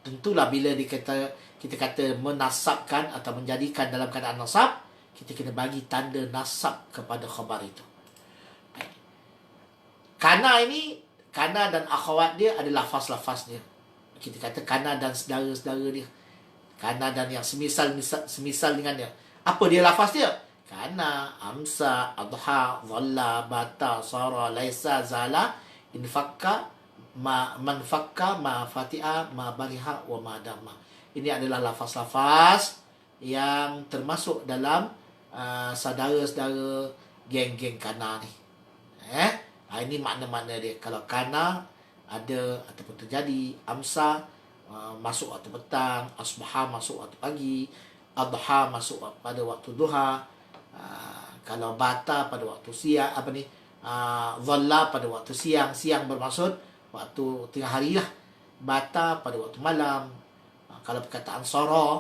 Tentulah bila kita kata menasabkan atau menjadikan dalam keadaan nasab, kita kena bagi tanda nasab kepada khabar itu. Kana ini, kana dan akhawat dia ada lafaz-lafaznya. Kita kata kana dan saudara-saudara dia. Kana dan yang semisal dengan dia. Apa dia lafaz dia? Kana, amsa, adha, dhalla, bata, sara, laisa, zala, infakka, manfakka, ma fati'a, ma bariha, wa ma dama. Ini adalah lafaz-lafaz yang termasuk dalam saudara-saudara geng-geng kana ni. Ini makna-makna dia. Kalau kana ada ataupun terjadi, amsa masuk waktu petang, asbaha masuk waktu pagi, adha masuk pada waktu duha, kalau bata pada waktu siang, dhalla pada waktu siang. Siang bermaksud waktu tengah hari lah. Bata pada waktu malam. Kalau perkataan sara,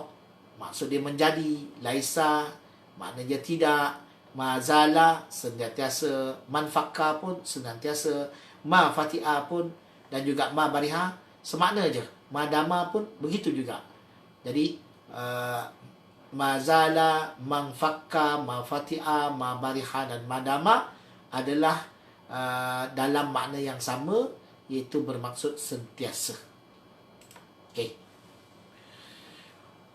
maksud dia menjadi. Laisa, maknanya tidak. Mazala, senantiasa. Manfakka pun senantiasa. Ma fati'a pun, dan juga ma bariha, semakna je. Madama pun begitu juga. Jadi mazala, manfakka, ma fati'a, ma bariha dan madama adalah dalam makna yang sama, iaitu bermaksud sentiasa. Okey.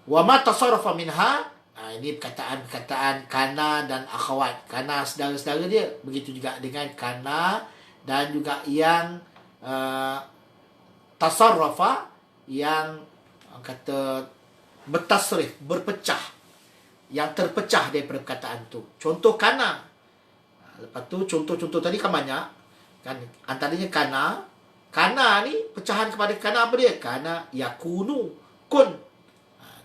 Wa ma tasarrafa minha, ini perkataan-perkataan kana dan akhawat. Kana saudara-saudara dia, begitu juga dengan kana dan juga yang tasarrafa, yang kata bertasrif, berpecah, yang terpecah daripada perkataan tu. Contoh kana. Lepas tu contoh-contoh tadi kan banyak. Kan antaranya kana. Kana ni pecahan kepada kana apa dia? Kana yakunu, kun.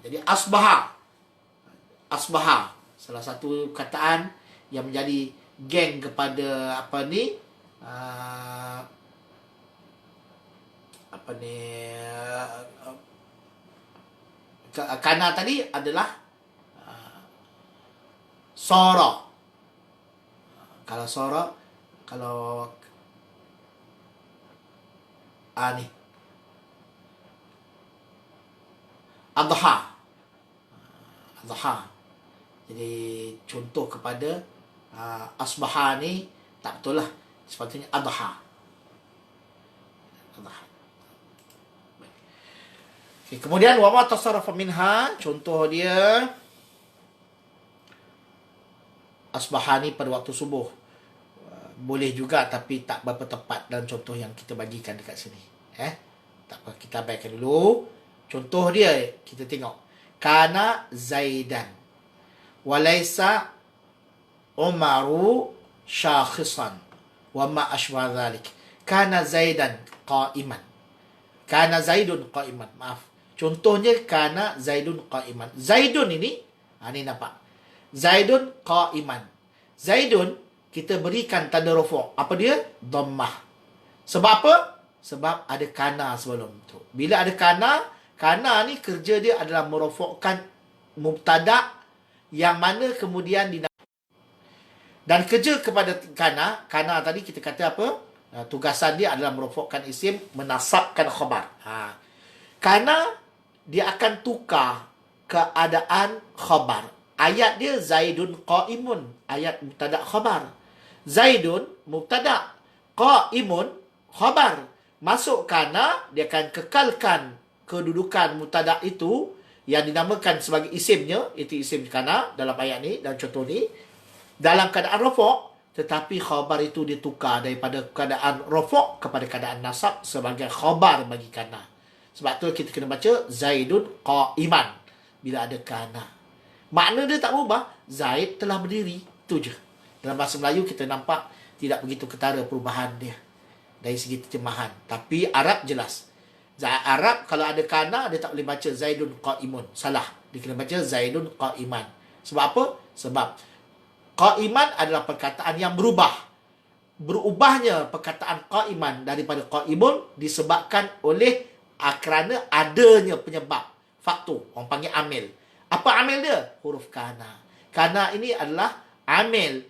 Jadi asbaha. Asbaha, salah satu kataan yang menjadi geng kepada kana tadi adalah sara. Kalau sara, kalau ni adha. Jadi contoh kepada asbaha ni tak betul lah. Sepatutnya adha. Okay, kemudian wa ma tasarrafa minha, contoh dia asbaha ni pada waktu subuh. Boleh juga tapi tak berapa tepat dalam contoh yang kita bagikan dekat sini. Tak apa, kita abaikan dulu. Contoh dia kita tengok. Kana Zaidan walaysa Umaru syakhisan wa ma ashbah dhalik. Kana Zaidan qa'iman. Kana Zaidun qa'iman. Maaf. Contohnya kana Zaidun qa'iman. Zaidun ini, ni nampak. Zaidun qa'iman. Zaidun kita berikan tanda rafuk. Apa dia? Dhammah. Sebab apa? Sebab ada kana sebelum tu. Bila ada kana ni kerja dia adalah merofokkan mubtada yang mana kemudian dan kerja kepada kana tadi kita kata apa? Tugasan dia adalah merofokkan isim, menasabkan khabar. Kana dia akan tukar keadaan khabar. Ayat dia Zaidun qa'imun, ayat mubtada khabar. Zaidun mubtada, qa'imun khabar. Masuk kana, dia akan kekalkan kedudukan mubtada itu yang dinamakan sebagai isimnya, itu isim kana dalam ayat ni, dalam contoh ni, dalam keadaan rafuk, tetapi khabar itu ditukar daripada keadaan rafuk kepada keadaan nasab sebagai khabar bagi kana. Sebab tu kita kena baca Zaidun qa'iman bila ada kana. Makna dia tak berubah, Zaid telah berdiri, tu je. Dalam bahasa Melayu kita nampak tidak begitu ketara perubahan dia dari segi terjemahan. Tapi Arab jelas. Arab kalau ada kana, dia tak boleh baca Zaidun qa'imun. Salah. Dia kena baca Zaidun qa'iman. Sebab apa? Sebab qa'iman adalah perkataan yang berubah. Berubahnya perkataan qa'iman daripada qa'imun disebabkan oleh kerana adanya penyebab. Faktor. Orang panggil amil. Apa amil dia? Huruf kana. Kana ini adalah amil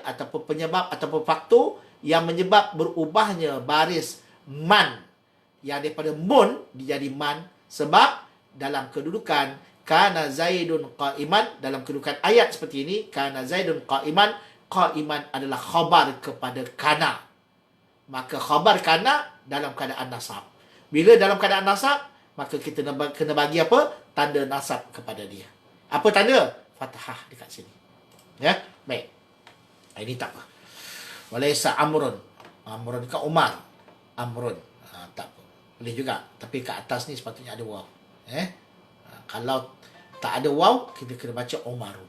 ataupun penyebab ataupun faktor yang menyebab berubahnya baris man yang daripada mun dijadi man, sebab dalam kedudukan kana Zaidun qa'iman, dalam kedudukan ayat seperti ini, kana Zaidun qa'iman, qa'iman adalah khabar kepada kana. Maka khabar kana dalam keadaan nasab. Bila dalam keadaan nasab, maka kita kena bagi apa? Tanda nasab kepada dia. Apa tanda? Fathah dekat sini. Ya, baik. Ini tak apa. Walaysa amrun. Amrun kan Umar. Amrun. Tak apa. Boleh juga. Tapi kat atas ni sepatutnya ada waw. Kalau tak ada waw, kita kena baca Umaru.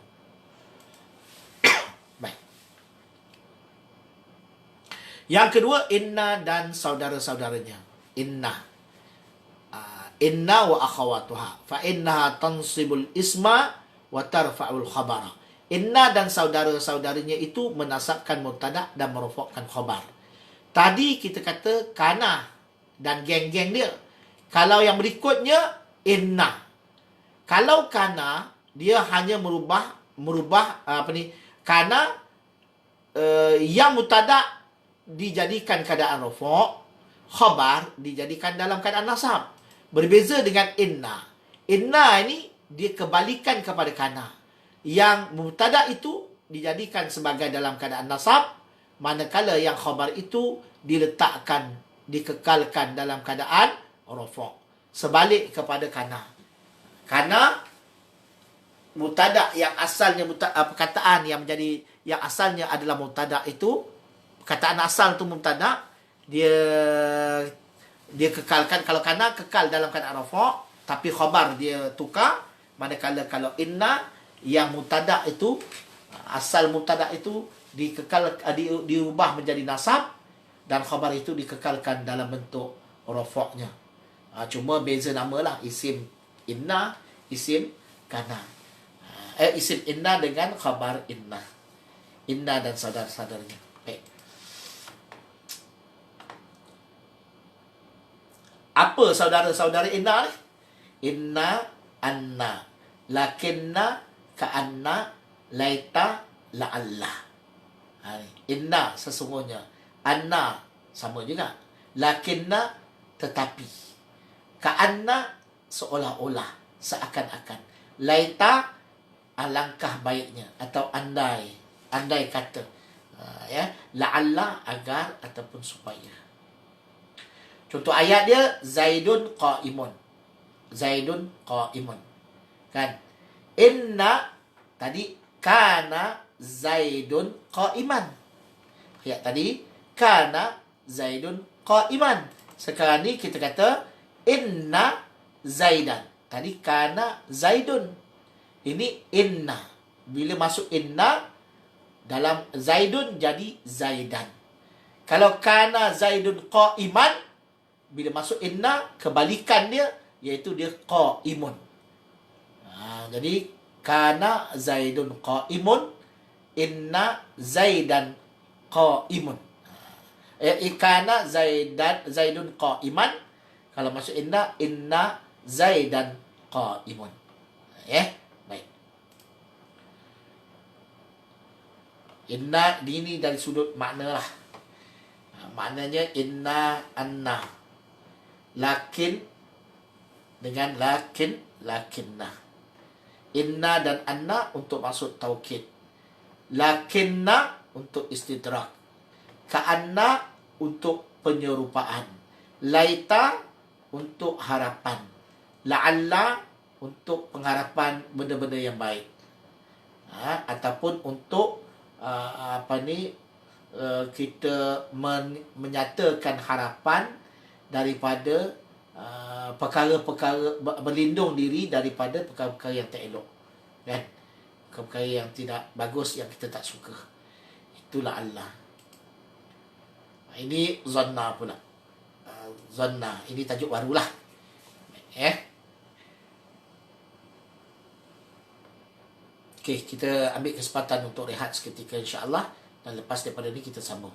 Baik. Yang kedua, inna dan saudara-saudaranya. Inna. Inna wa akhawatuha. Fa innaha tansibul isma wa tarfa'ul khabara. Inna dan saudara-saudaranya itu menasabkan mubtada dan merofakkan khabar. Tadi kita kata kana dan geng-geng dia. Kalau yang berikutnya inna. Kalau kana dia hanya merubah kana yang mubtada dijadikan keadaan rafa', khabar dijadikan dalam keadaan nasab. Berbeza dengan inna. Inna ini dia kebalikan kepada kana. Yang mubtada itu dijadikan sebagai dalam keadaan nasab, manakala yang khabar itu diletakkan, dikekalkan dalam keadaan rafa'. Sebalik kepada kana. Kana mubtada yang asalnya perkataan yang menjadi yang asalnya adalah mubtada itu, perkataan asal tu mubtada, dia kekalkan. Kalau kana kekal dalam keadaan rafa', tapi khabar dia tukar. Manakala kalau inna yang mubtada itu, asal mubtada itu diubah menjadi nasab dan khabar itu dikekalkan dalam bentuk rafa'nya. Cuma beza nama lah. Isim inna, isim kana. Isim inna dengan khabar inna. Inna dan saudara-saudaranya. Baik. Apa saudara-saudara inna ni? Inna, anna, lakinna, ka'anna, laita, la'alla. Inna sesungguhnya. Anna sama juga. Lakinna tetapi. Ka'anna seolah-olah, seakan-akan. Laita alangkah baiknya atau andai kata. La'alla agar ataupun supaya. Contoh ayat dia Zaidun qa'imun. Zaidun qa'imun. Kan? Inna tadi kana Zaidun qa'iman. Ayat tadi kana Zaidun qa'iman. Sekarang ni kita kata inna Zaidan. Tadi kana Zaidun. Ini inna. Bila masuk inna dalam Zaidun jadi Zaidan. Kalau kana Zaidun qa'iman, bila masuk inna, kebalikan dia, iaitu dia qa'imun. Jadi, kana Zaidun qa'imun, inna Zaidan qa'imun. Kana Zaidun qa'iman, kalau masuk inna Zaidan qa'imun. Baik. Inna ini dari sudut makna lah. Maknanya inna, anna. Lakin dengan lakinna. Inna dan anna untuk maksud taukid. Lakinna untuk istidrak. Ka'anna untuk penyerupaan. Laita untuk harapan. La'alla untuk pengharapan benda-benda yang baik. Ataupun untuk kita menyatakan harapan daripada perkara-perkara, berlindung diri daripada perkara-perkara yang tak elok. Kan? perkara yang tidak bagus, yang kita tak suka. Itulah Allah. Ini zanna pula. Zanna, ini tajuk barulah. Okey, kita ambil kesempatan untuk rehat seketika insya-Allah, dan lepas daripada ni kita sambung.